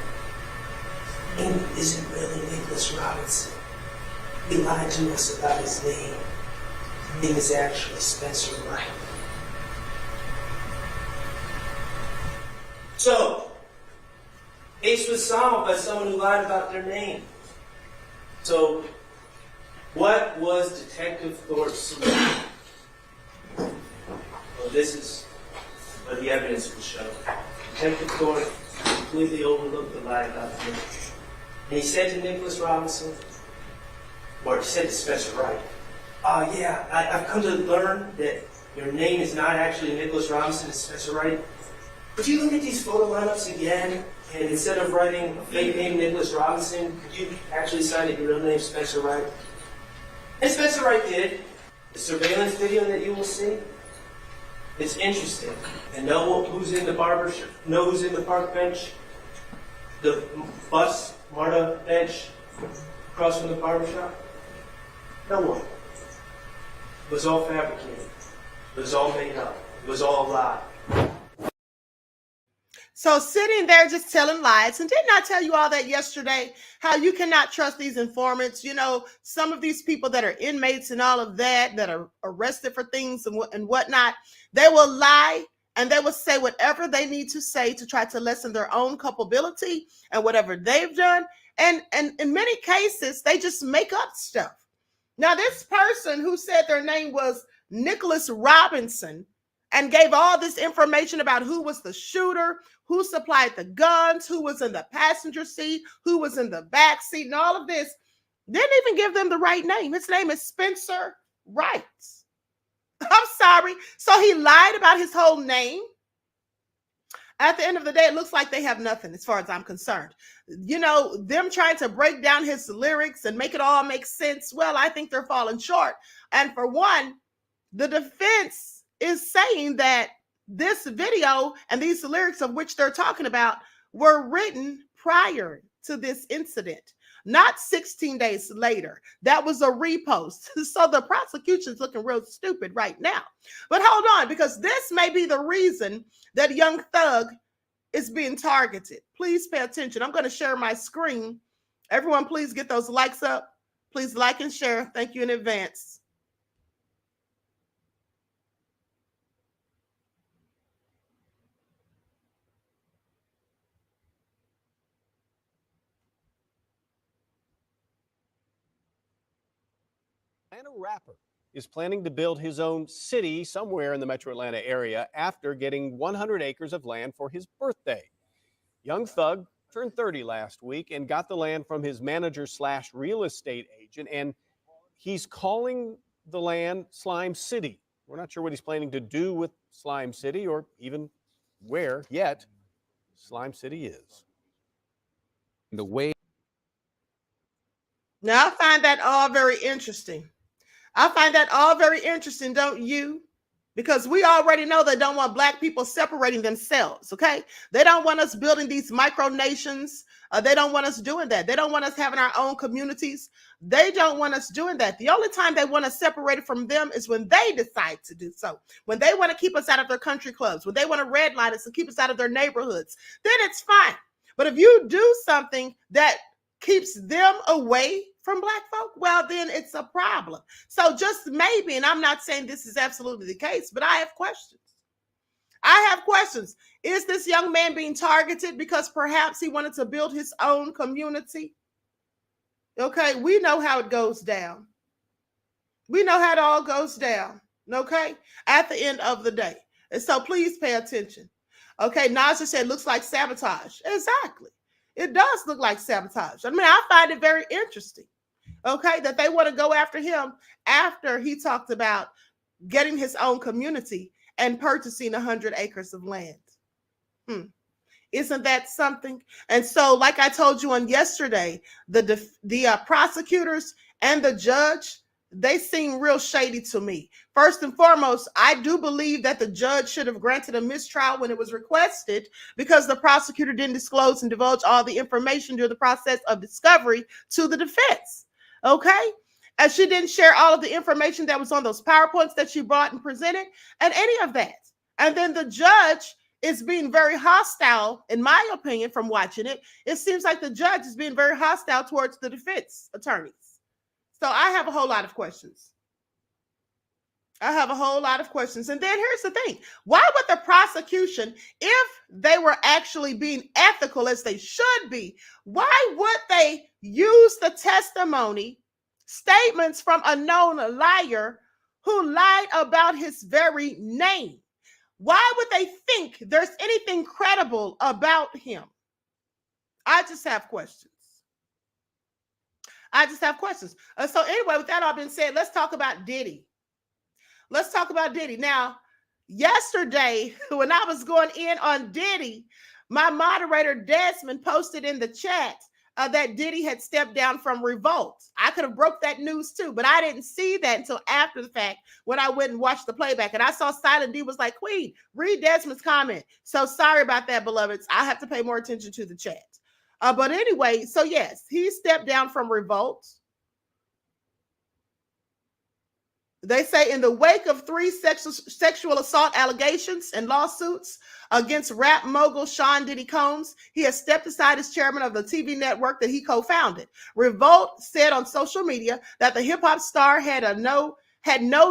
name isn't really Nicholas Robinson. He lied to us about his name. His name is actually Spencer Wright. So, case was solved by someone who lied about their name. So, what was Detective Thorpe's solution? Well, this is what the evidence will show. Detective Thorpe completely overlooked the lie about the name. And he said to Nicholas Robinson, or he said to Spencer Wright, yeah, I've come to learn that your name is not actually Nicholas Robinson, it's Spencer Wright. Could you look at these photo lineups again, and instead of writing a fake name Nicholas Robinson, could you actually sign it your real name Spencer Wright? And Spencer Wright did. The surveillance video that you will see, it's interesting. And know who's in the barber shop, know who's in the park bench, the bus, MARTA bench, across from the barber shop? No one. It was all fabricated. It was all made up. It was all a lie. So sitting there just telling lies, and didn't I tell you all that yesterday, how you cannot trust these informants? You know, some of these people that are inmates and all of that are arrested for things and whatnot, they will lie and they will say whatever they need to say to try to lessen their own culpability and whatever they've done. And in many cases, they just make up stuff. Now, this person who said their name was Nicholas Robinson and gave all this information about who was the shooter, who supplied the guns, who was in the passenger seat, who was in the back seat, and all of this, didn't even give them the right name. His name is Spencer Wright. I'm sorry. So he lied about his whole name. At the end of the day, it looks like they have nothing as far as I'm concerned. You know, them trying to break down his lyrics and make it all make sense, well, I think they're falling short. And for one, the defense is saying that this video and these lyrics of which they're talking about were written prior to this incident, not 16 days later. That was a repost. So the prosecution's looking real stupid right now. But hold on, because this may be the reason that Young Thug is being targeted. Please pay attention. I'm going to share my screen. Everyone, please get those likes up. Please like and share. Thank you in advance. Atlanta rapper is planning to build his own city somewhere in the metro Atlanta area after getting 100 acres of land for his birthday. Young Thug turned 30 last week and got the land from his manager / real estate agent, and he's calling the land Slime City. We're not sure what he's planning to do with Slime City or even where yet Slime City is. The way. Now, I find that all very interesting. I find that all very interesting, don't you? Because we already know they don't want Black people separating themselves, okay? They don't want us building these micronations. They don't want us doing that. They don't want us having our own communities. They don't want us doing that. The only time they want us separated from them is when they decide to do so. When they want to keep us out of their country clubs, when they want to redline us and keep us out of their neighborhoods, then it's fine. But if you do something that keeps them away from Black folk, well, then it's a problem. So just maybe, and I'm not saying this is absolutely the case, but I have questions. I have questions. Is this young man being targeted because perhaps he wanted to build his own community? Okay, we know how it goes down. We know how it all goes down, okay, at the end of the day. And so please pay attention. Okay, Naja said, looks like sabotage. Exactly. It does look like sabotage. I mean, I find it very interesting, okay, that they want to go after him after he talked about getting his own community and purchasing 100 acres of land. Isn't that something? And so, like I told you on yesterday, the prosecutors and the judge, they seem real shady to me. First and foremost, I do believe that the judge should have granted a mistrial when it was requested because the prosecutor didn't disclose and divulge all the information during the process of discovery to the defense. Okay? And she didn't share all of the information that was on those PowerPoints that she brought and presented and any of that. And then the judge is being very hostile, in my opinion, from watching it. It seems like the judge is being very hostile towards the defense attorneys. So I have a whole lot of questions. And then here's the thing. Why would the prosecution, if they were actually being ethical as they should be, why would they use the testimony, statements from a known liar who lied about his very name? Why would they think there's anything credible about him? I just have questions. So anyway, with that all being said, let's talk about Diddy. Now, yesterday, when I was going in on Diddy, my moderator Desmond posted in the chat that Diddy had stepped down from Revolt. I could have broke that news too, but I didn't see that until after the fact when I went and watched the playback. And I saw Silent D was like, Queen, read Desmond's comment. So sorry about that, beloveds. I have to pay more attention to the chat. But anyway, so yes, he stepped down from Revolt. They say in the wake of 3 sexual assault allegations and lawsuits against rap mogul Sean Diddy Combs, he has stepped aside as chairman of the TV network that he co-founded. Revolt said on social media that the hip-hop star had no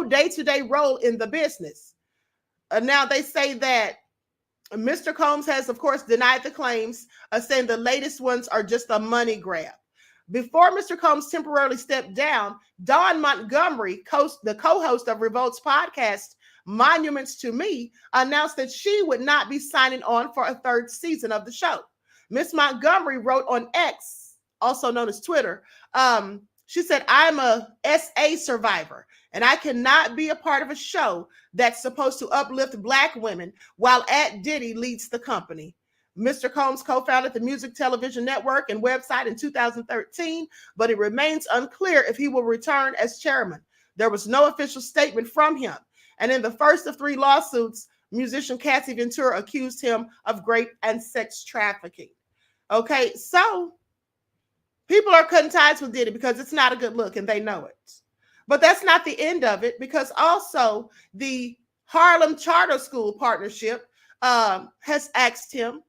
day-to-day role in the business. Now they say that Mr. Combs has, of course, denied the claims, saying the latest ones are just a money grab. Before Mr. Combs temporarily stepped down, Dawn Montgomery, the co-host of Revolt's podcast, Monuments to Me, announced that she would not be signing on for a 3rd season of the show. Miss Montgomery wrote on X, also known as Twitter, she said, I'm a SA survivor, and I cannot be a part of a show that's supposed to uplift Black women while Diddy leads the company. Mr. Combs co-founded the Music Television Network and website in 2013, but it remains unclear if he will return as chairman. There was no official statement from him. And in the first of 3 lawsuits, musician Cassie Ventura accused him of rape and sex trafficking. Okay, so people are cutting ties with Diddy because it's not a good look and they know it. But that's not the end of it, because also the Harlem Charter School Partnership has asked him.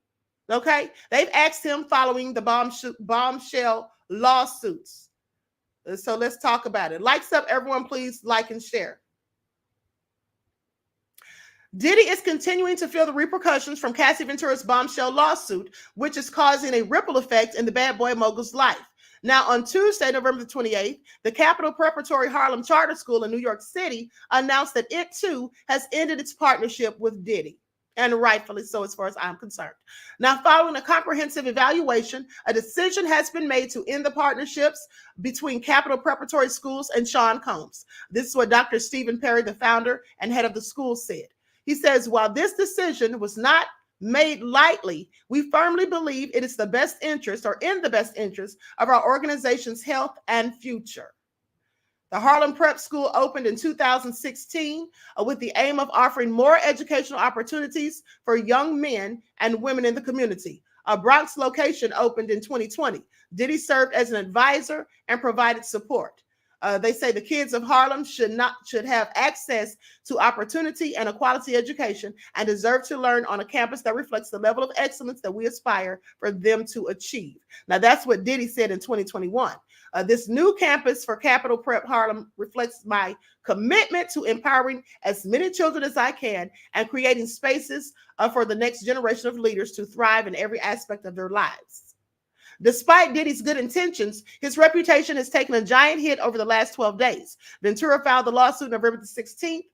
Okay, they've asked him following the bombshell lawsuits. So let's talk about it. Likes up, everyone, please like and share. Diddy is continuing to feel the repercussions from Cassie Ventura's bombshell lawsuit, which is causing a ripple effect in the bad boy mogul's life. Now, on Tuesday, November the 28th, the Capital Preparatory Harlem Charter School in New York City announced that it too has ended its partnership with Diddy. And rightfully so, as far as I'm concerned. Now, following a comprehensive evaluation, a decision has been made to end the partnerships between Capital Preparatory Schools and Sean Combs. This is what Dr. Stephen Perry, the founder and head of the school, said. He says, while this decision was not made lightly, we firmly believe it is the best interest, or in the best interest, of our organization's health and future. The Harlem Prep School opened in 2016 with the aim of offering more educational opportunities for young men and women in the community. A Bronx location opened in 2020. Diddy served as an advisor and provided support. They say the kids of Harlem should have access to opportunity and a quality education and deserve to learn on a campus that reflects the level of excellence that we aspire for them to achieve. Now, that's what Diddy said in 2021. This new campus for Capital Prep Harlem reflects my commitment to empowering as many children as I can and creating spaces for the next generation of leaders to thrive in every aspect of their lives. Despite Diddy's good intentions, his reputation has taken a giant hit over the last 12 days. Ventura filed the lawsuit November the 16th.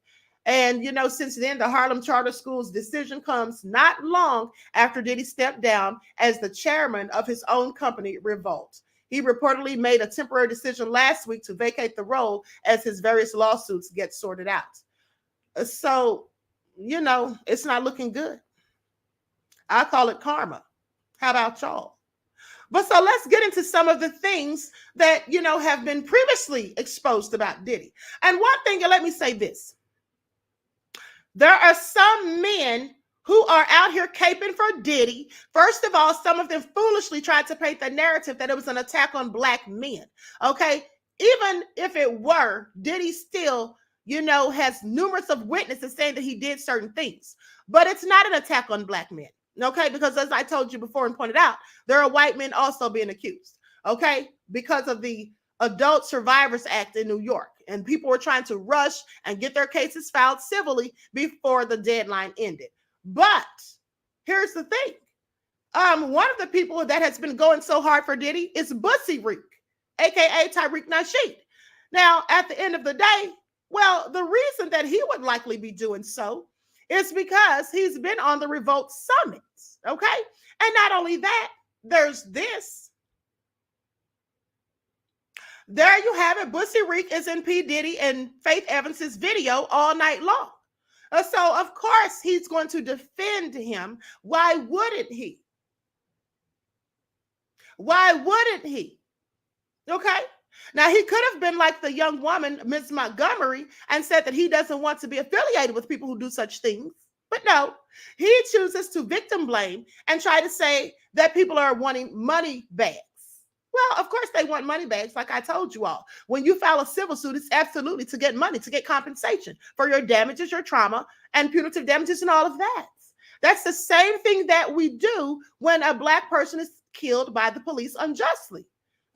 And, since then, the Harlem Charter School's decision comes not long after Diddy stepped down as the chairman of his own company, Revolt. He reportedly made a temporary decision last week to vacate the role as his various lawsuits get sorted out. So, it's not looking good. I call it karma. How about y'all? But so let's get into some of the things that, have been previously exposed about Diddy. And one thing, let me say this. There are some men who are out here caping for Diddy. First of all, some of them foolishly tried to paint the narrative that it was an attack on black men. Okay, even if it were, Diddy still, has numerous of witnesses saying that he did certain things. But it's not an attack on black men. Okay, because as I told you before and pointed out, there are white men also being accused. Okay, because of the Adult Survivors Act in New York. And people were trying to rush and get their cases filed civilly before the deadline ended. But here's the thing. One of the people that has been going so hard for Diddy is Bussy Reek, aka Tariq Nasheed. Now, at the end of the day, well, the reason that he would likely be doing so is because he's been on the Revolt Summit. Okay. And not only that, there's this. There you have it. Bussy Reek is in P. Diddy and Faith Evans's video all night long. So, of course, he's going to defend him. Why wouldn't he? Why wouldn't he? Okay. Now, he could have been like the young woman, Ms. Montgomery, and said that he doesn't want to be affiliated with people who do such things. But no, he chooses to victim blame and try to say that people are wanting money bags. Well, of course they want money bags, like I told you all. When you file a civil suit, it's absolutely to get money, to get compensation for your damages, your trauma, and punitive damages and all of that. That's the same thing that we do when a black person is killed by the police unjustly.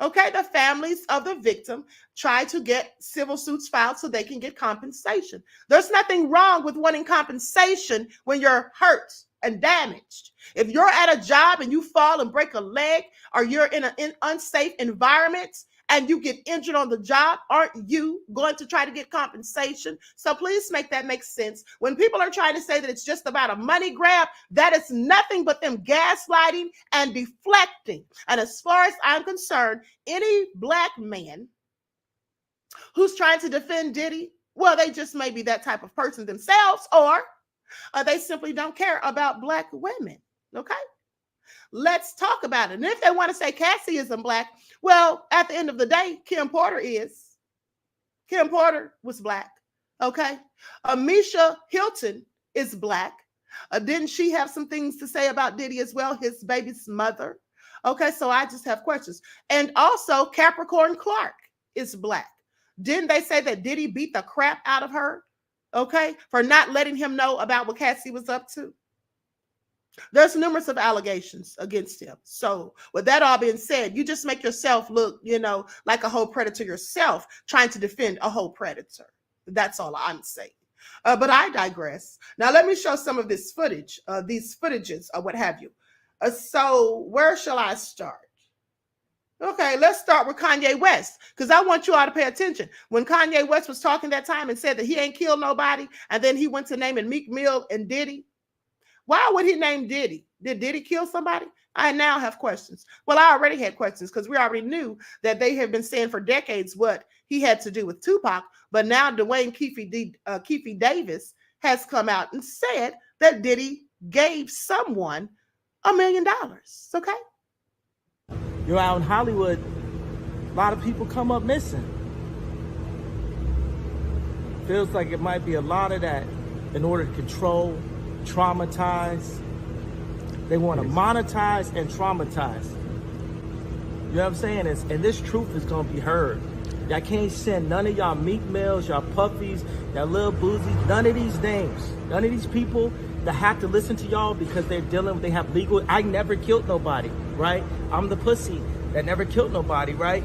Okay, the families of the victim try to get civil suits filed so they can get compensation. There's nothing wrong with wanting compensation when you're hurt and damaged. If you're at a job and you fall and break a leg, or you're in an unsafe environment and you get injured on the job, aren't you going to try to get compensation? So please make that make sense. When people are trying to say that it's just about a money grab, that is nothing but them gaslighting and deflecting. And as far as I'm concerned, any black man who's trying to defend Diddy, well, they just may be that type of person themselves, or they simply don't care about black women. Okay? Let's talk about it. And if they want to say Cassie isn't black, well, at the end of the day, Kim Porter is. Kim Porter was black. Okay. Misha Hilton is black. Didn't she have some things to say about Diddy as well, his baby's mother? Okay. So I just have questions. And also Capricorn Clark is black. Didn't they say that Diddy beat the crap out of her? Okay. For not letting him know about what Cassie was up to? There's numerous of allegations against him. So with that all being said, you just make yourself look, like a whole predator yourself, trying to defend a whole predator. That's all I'm saying. But I digress. Now let me show some of this footage, these footages or what have you. So where shall I start? Okay, let's start with Kanye West, because I want you all to pay attention. When Kanye West was talking that time and said that he ain't killed nobody, and then he went to naming Meek Mill and Diddy, why would he name Diddy? Did Diddy kill somebody? I now have questions. Well, I already had questions because we already knew that they have been saying for decades what he had to do with Tupac, but now Dwayne Keefe Davis has come out and said that Diddy gave someone $1 million. Okay? You're out in Hollywood, a lot of people come up missing. Feels like it might be a lot of that in order to control, traumatize. They want to monetize and traumatize. You know what I'm saying? And this truth is going to be heard. Y'all can't send none of y'all Meek Mills, y'all Puffies, y'all Lil Boozy, none of these names, none of these people that have to listen to y'all because they have legal. I never killed nobody, right? I'm the pussy that never killed nobody, right?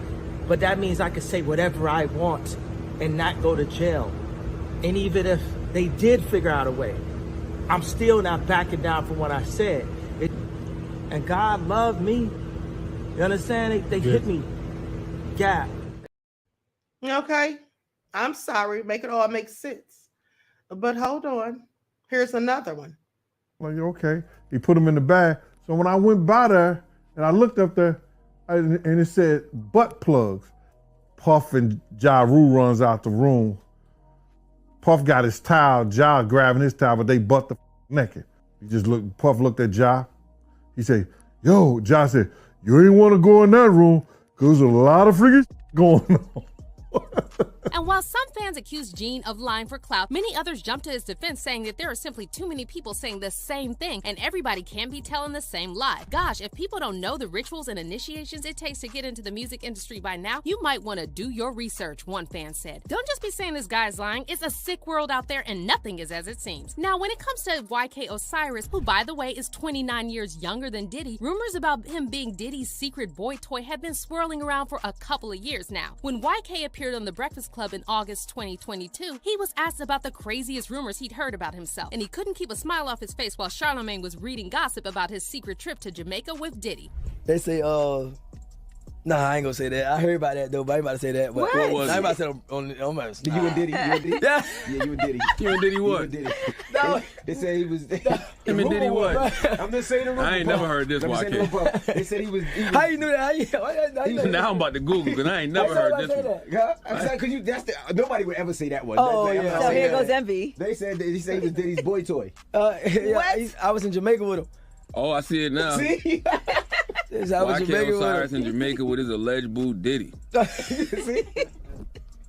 But that means I can say whatever I want and not go to jail. And even if they did figure out a way, I'm still not backing down from what I said. And God loved me. You understand? They hit me. Gap. Okay. I'm sorry. Make it all make sense. But hold on. Here's another one. Like, okay. He put them in the bag. So when I went by there and I looked up there and it said butt plugs, Puff and Ja Rule runs out the room. Puff got his towel, Ja grabbing his towel, but they butt the naked. He just looked, Puff looked at Ja. He said, yo, Ja said, you ain't want to go in that room because there's a lot of freaking going on. And while some fans accuse Gene of lying for clout, many others jump to his defense saying that there are simply too many people saying the same thing and everybody can't be telling the same lie. Gosh, if people don't know the rituals and initiations it takes to get into the music industry by now, you might want to do your research, one fan said. Don't just be saying this guy's lying. It's a sick world out there and nothing is as it seems. Now, when it comes to YK Osiris, who by the way is 29 years younger than Diddy, rumors about him being Diddy's secret boy toy have been swirling around for a couple of years now. When YK appeared on The Breakfast Club in August 2022, he was asked about the craziest rumors he'd heard about himself, and he couldn't keep a smile off his face while Charlamagne was reading gossip about his secret trip to Jamaica with Diddy. They say, nah, I ain't gonna say that. I heard about that though, but I ain't about to say that. But What was I ain't about to say it on my. You and Diddy? Yeah. Yeah, you and Diddy. You and Diddy what? You and Diddy. No. They said he was. Him and Diddy what? I'm just saying the rumor. I ain't never heard this, YK. They said he was. How you knew that? Now I'm about to Google because I ain't never heard this one. Yeah, I'm saying because that's nobody would ever say that one. Oh yeah. So here goes Envy. They said he was Diddy's boy toy. What? I was in Jamaica with him. Oh, I see it now. See? YK Osiris in Jamaica with his alleged boo Diddy. See?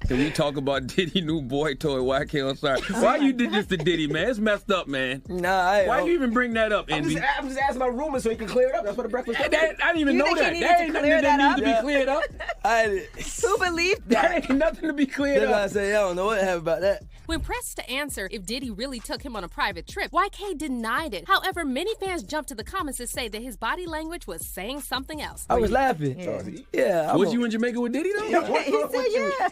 Can we talk about Diddy new boy toy YK Osiris? Why you did this to Diddy, man? It's messed up, man. Nah, why you even bring that up, Envy? I'm just asking about rumors so he can clear it up. That's what the breakfast. I didn't even know that. There ain't nothing that needs to be cleared up. Who believed that? There ain't nothing to be cleared up. I say I don't know what happened about that. When pressed to answer if Diddy really took him on a private trip, YK denied it. However, many fans jumped to the comments to say that his body language was saying something else. I was laughing. Yeah. Was you in Jamaica with Diddy though? He said yeah.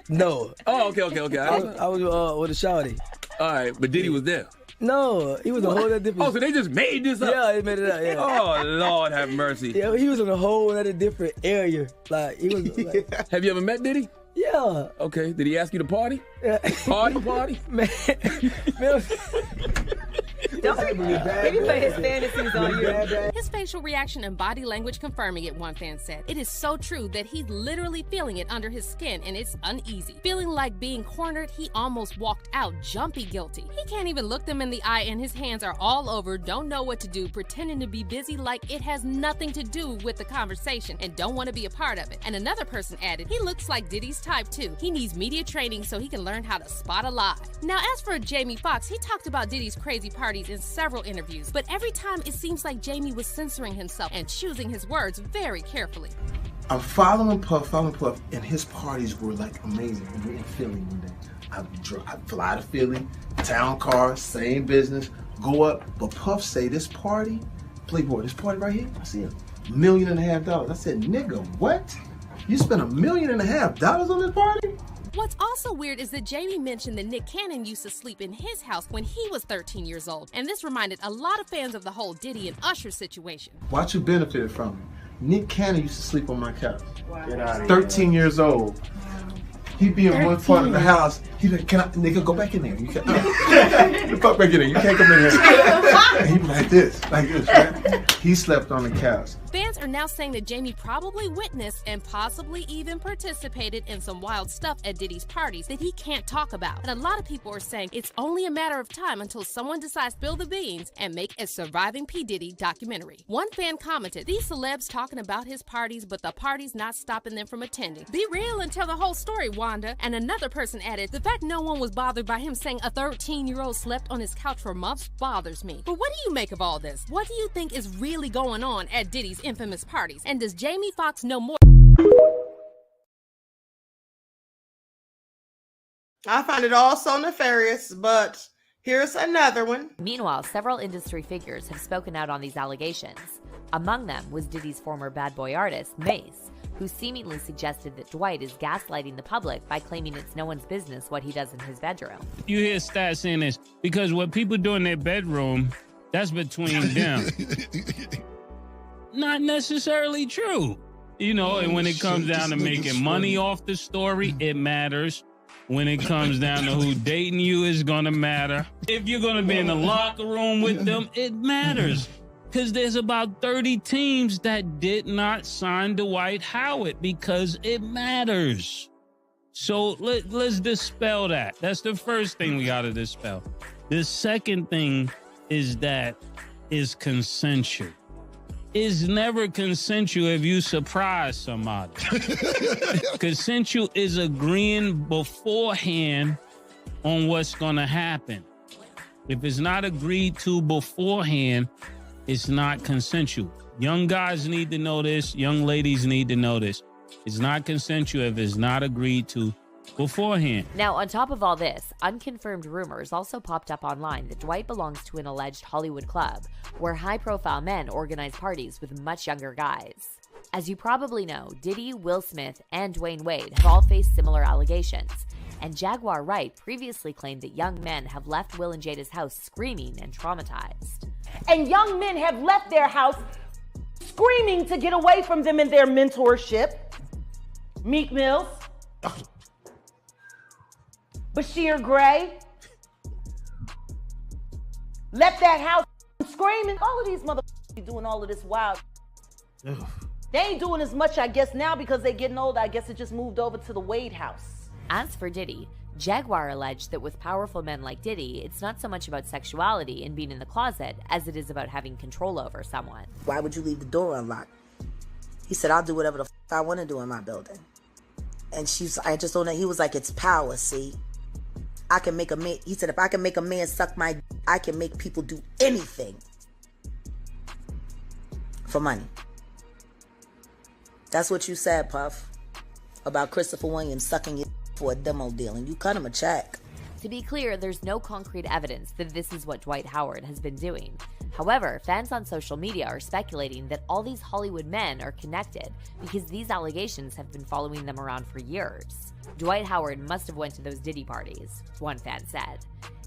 No. Oh, okay. I was with a shawty. All right, but Diddy was there. No, he was a whole other different. Oh, so they just made this up? Yeah, they made it up. Yeah. Oh, Lord have mercy. Yeah, he was in a whole other different area. Like he was. Like, have you ever met Diddy? Yeah. Okay. Did he ask you to party? Yeah. Party? Man. Don't maybe put his fantasies on you. His facial reaction and body language confirming it, one fan said. It is so true that he's literally feeling it under his skin and it's uneasy. Feeling like being cornered, he almost walked out jumpy guilty. He can't even look them in the eye and his hands are all over, don't know what to do, pretending to be busy like it has nothing to do with the conversation and don't want to be a part of it. And another person added, he looks like Diddy's type too. He needs media training so he can learn how to spot a lie. Now as for Jamie Foxx, he talked about Diddy's crazy parties in several interviews, but every time it seems like Jamie was censoring himself and choosing his words very carefully. I'm following Puff, and his parties were like amazing. We were in Philly one day. I fly to Philly, town car, same business, go up, but Puff say this party, Playboy, this party right here, I see $1.5 million. I said, nigga, what? You spent $1.5 million on this party? What's also weird is that Jamie mentioned that Nick Cannon used to sleep in his house when he was 13 years old, and this reminded a lot of fans of the whole Diddy and Usher situation. Watch who benefited from it. Nick Cannon used to sleep on my couch. Get out of 13 years old. He'd be in one part of the house. He'd be like, nigga, go back in there. You can't, the fuck back in there. You can't come in here. And he'd be like this, right? He slept on the couch. Fans are now saying that Jamie probably witnessed and possibly even participated in some wild stuff at Diddy's parties that he can't talk about. And a lot of people are saying it's only a matter of time until someone decides to spill the beans and make a Surviving P. Diddy documentary. One fan commented, "These celebs talking about his parties, but the party's not stopping them from attending. Be real and tell the whole story, Wanda." And another person added, "The fact no one was bothered by him saying a 13-year-old slept on his couch for months bothers me." But what do you make of all this? What do you think is really going on at Diddy's infamous parties? And does Jamie Foxx know more? I find it all so nefarious, but here's another one. Meanwhile, several industry figures have spoken out on these allegations. Among them was Diddy's former bad boy artist, Mace, who seemingly suggested that Dwight is gaslighting the public by claiming it's no one's business what he does in his bedroom. You hear stats saying this, because what people do in their bedroom, that's between them. Not necessarily true. You know, and when it comes down to making money off the story, it matters. When it comes down to who dating you is gonna matter. If you're gonna be in the locker room with them, it matters. Because there's about 30 teams that did not sign Dwight Howard because it matters. So let's dispel that. That's the first thing we gotta dispel. The second thing is that is consensual. It's never consensual if you surprise somebody. Consensual is agreeing beforehand on what's gonna happen. If it's not agreed to beforehand, it's not consensual. Young guys need to know this. Young ladies need to know this. It's not consensual if it's not agreed to beforehand. Now, on top of all this, unconfirmed rumors also popped up online that Dwight belongs to an alleged Hollywood club where high-profile men organize parties with much younger guys. As you probably know, Diddy, Will Smith, and Dwayne Wade have all faced similar allegations, and Jaguar Wright previously claimed that young men have left Will and Jada's house screaming and traumatized. And young men have left their house screaming to get away from them in their mentorship. Meek Mills, Bashir Gray, left that house screaming. All of these motherfuckers doing all of this wild. They ain't doing as much, I guess, now because they're getting older. I guess it just moved over to the Wade house. As for Diddy, Jaguar alleged that with powerful men like Diddy, it's not so much about sexuality and being in the closet as it is about having control over someone. Why would you leave the door unlocked? He said, I'll do whatever the I want to do in my building. And I just don't know. He was like, it's power, see? I can make a man, he said, if I can make a man suck my d, I can make people do anything for money. That's what you said, Puff, about Christopher Williams sucking your for a demo deal, and you cut him a check. To be clear, there's no concrete evidence that this is what Dwight Howard has been doing. However, fans on social media are speculating that all these Hollywood men are connected because these allegations have been following them around for years. Dwight Howard must have went to those Diddy parties, one fan said.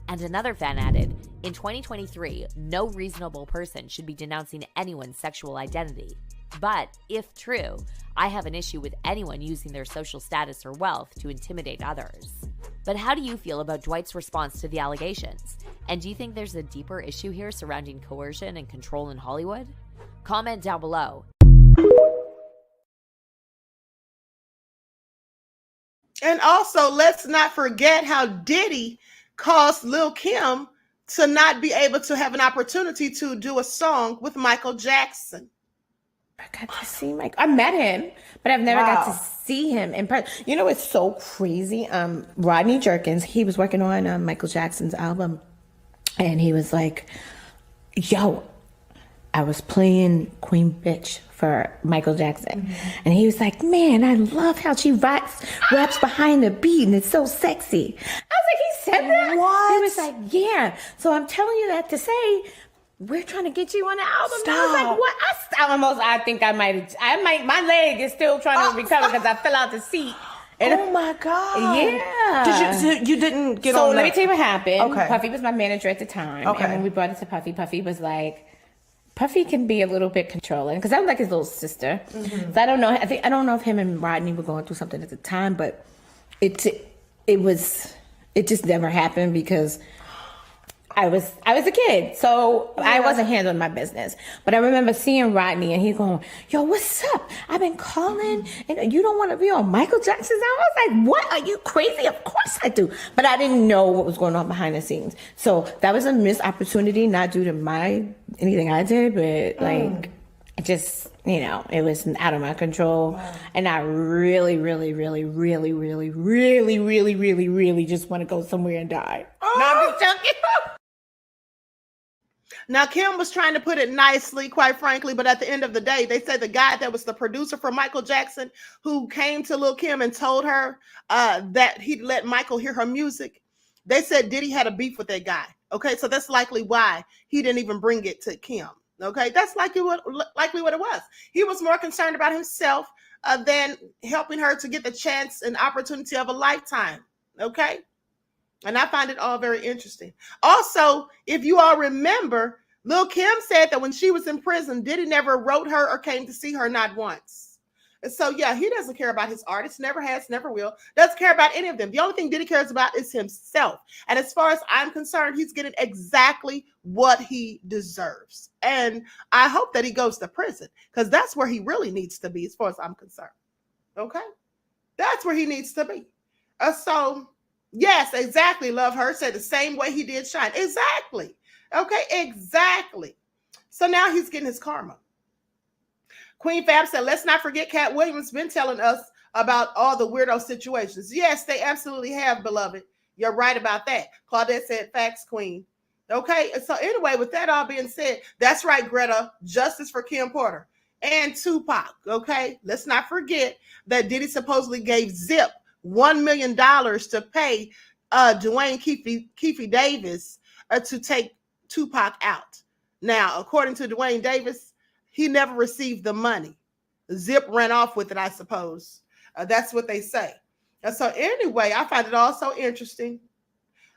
And another fan added, in 2023, no reasonable person should be denouncing anyone's sexual identity. But, if true, I have an issue with anyone using their social status or wealth to intimidate others. But how do you feel about Dwight's response to the allegations? And do you think there's a deeper issue here surrounding coercion and control in Hollywood? Comment down below. And also, let's not forget how Diddy caused Lil' Kim to not be able to have an opportunity to do a song with Michael Jackson. I got to see Mike. I met him, but I've never got to see him in person. You know, it's so crazy. Rodney Jerkins, he was working on Michael Jackson's album, and he was like, yo, I was playing Queen Bitch for Michael Jackson. And he was like, man, I love how she raps behind the beat, and it's so sexy. I was like, he said that? What? He was like, yeah. So I'm telling you that to say, we're trying to get you on the album. Stop. I was like, what? I think my leg is still trying to recover because I fell out the seat. And oh my God. Yeah. You didn't get so on let me tell you what happened. Okay. Puffy was my manager at the time. Okay. And when we brought it to Puffy was like, Puffy can be a little bit controlling because I'm like his little sister. So I don't know. I don't know if him and Rodney were going through something at the time, but it just never happened because I was a kid, so I wasn't handling my business. But I remember seeing Rodney and he going, "Yo, what's up? I've been calling and you don't want to be on Michael Jackson's album?" I was like, "What? Are you crazy? Of course I do." But I didn't know what was going on behind the scenes. So that was a missed opportunity, not due to anything I did, but like just, it was out of my control. And I really, really, really, really, really, really, really, really, really just want to go somewhere and die. No, I'm just joking. Now, Kim was trying to put it nicely, quite frankly, but at the end of the day, they said the guy that was the producer for Michael Jackson, who came to Lil' Kim and told her that he'd let Michael hear her music, they said Diddy had a beef with that guy. Okay, so that's likely why he didn't even bring it to Kim. Okay, that's likely what it was. He was more concerned about himself than helping her to get the chance and opportunity of a lifetime. Okay. And I find it all very interesting. Also, if you all remember, Lil' Kim said that when she was in prison, Diddy never wrote her or came to see her, not once. And so, yeah, he doesn't care about his artists, never has, never will, doesn't care about any of them. The only thing Diddy cares about is himself. And as far as I'm concerned, he's getting exactly what he deserves. And I hope that he goes to prison because that's where he really needs to be as far as I'm concerned. Okay? That's where he needs to be. Yes, exactly. Love Her said the same way he did Shine. Exactly. Okay, exactly. So now he's getting his karma. Queen Fab said, let's not forget Cat Williams been telling us about all the weirdo situations. Yes, they absolutely have, beloved. You're right about that. Claudette said, facts, Queen. Okay, so anyway, with that all being said, that's right, Greta, justice for Kim Porter and Tupac. Okay, let's not forget that Diddy supposedly gave Zip $1 million to pay Dwayne Keefe Davis to take Tupac out. Now, according to Dwayne Davis, he never received the money. Zip ran off with it, I suppose. That's what they say. So anyway, I find it all so interesting.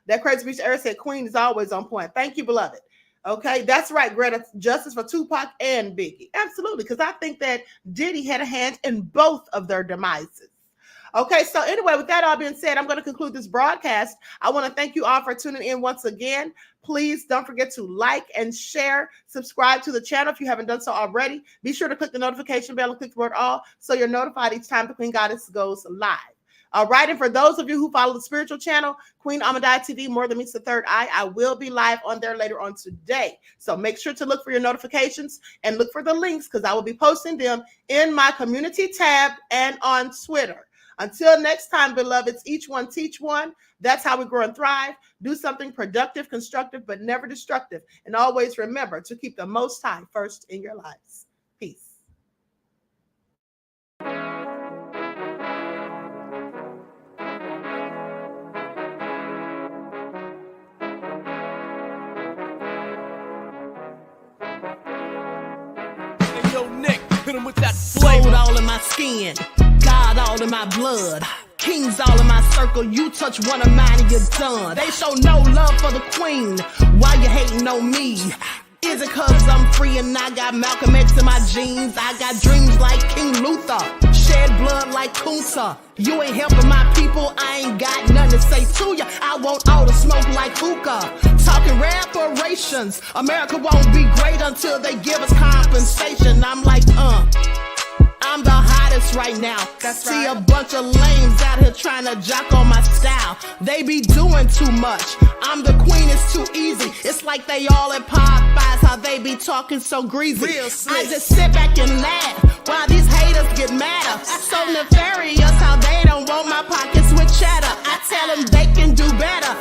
That Crazy Beach Era said, Queen is always on point. Thank you, beloved. Okay, that's right, Greta. Justice for Tupac and Biggie. Absolutely, because I think that Diddy had a hand in both of their demises. Okay, so anyway, with that all being said, I'm going to conclude this broadcast. I want to thank you all for tuning in once again. Please don't forget to like and share, subscribe to the channel if you haven't done so already. Be sure to click the notification bell and click the word all so you're notified each time the Queen Goddess goes live. All right, and for those of you who follow the spiritual channel, Queen Ahmadiyyah TV, More Than Meets the Third Eye, I will be live on there later on today. So make sure to look for your notifications and look for the links because I will be posting them in my community tab and on Twitter. Until next time, beloveds, each one teach one. That's how we grow and thrive. Do something productive, constructive, but never destructive. And always remember to keep the Most High first in your lives. Peace. Hey, yo, Nick, hit him with that flavor. All in my skin. God all in my blood, kings all in my circle. You touch one of mine and you're done. They show no love for the queen. Why you hating on me? Is it cause I'm free and I got Malcolm X in my jeans? I got dreams like King Luther, shed blood like Kunta. You ain't helping my people, I ain't got nothing to say to ya. I want all the smoke like hookah. Talking reparations, America won't be great until they give us compensation. I'm like, I'm the hottest right now. See a bunch of lames out here trying to jock on my style. They be doing too much. I'm the queen, it's too easy. It's like they all at Popeyes, how they be talking so greasy. I just sit back and laugh while these haters get madder. So nefarious how they don't want my pockets with cheddar. I tell them they can do better.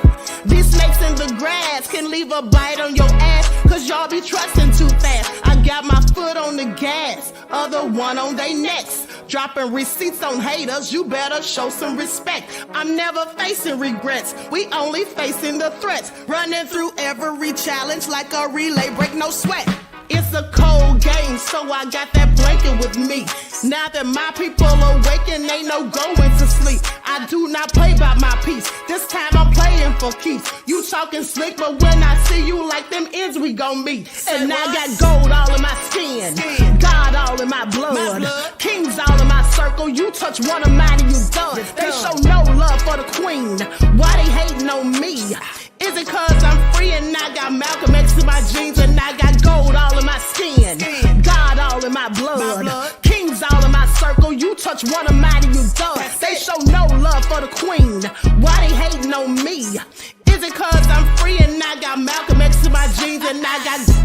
These snakes in the grass can leave a bite on your ass, cause y'all be trusting too fast. I got my foot on the gas, other one on they necks. Dropping receipts on haters, you better show some respect. I'm never facing regrets, we only facing the threats. Running through every challenge like a relay, break no sweat. It's It's a cold game, so I got that blanket with me. Now that my people awaken, ain't no going to sleep. I do not play by my piece. This time I'm playing for keeps. You talking slick, but when I see you like them ends, we gon' meet. And I got gold all in my skin, God all in my blood, kings all in my circle. You touch one of mine and you done. They show no love for the queen. Why they hating on me? Is it cause I'm free and I got Malcolm X in my jeans and I got gold all in my skin, God all in my blood, kings all in my circle. You touch one of mine and you done. They show no love for the queen. Why they hating on me? Is it cause I'm free and I got Malcolm X in my jeans and I got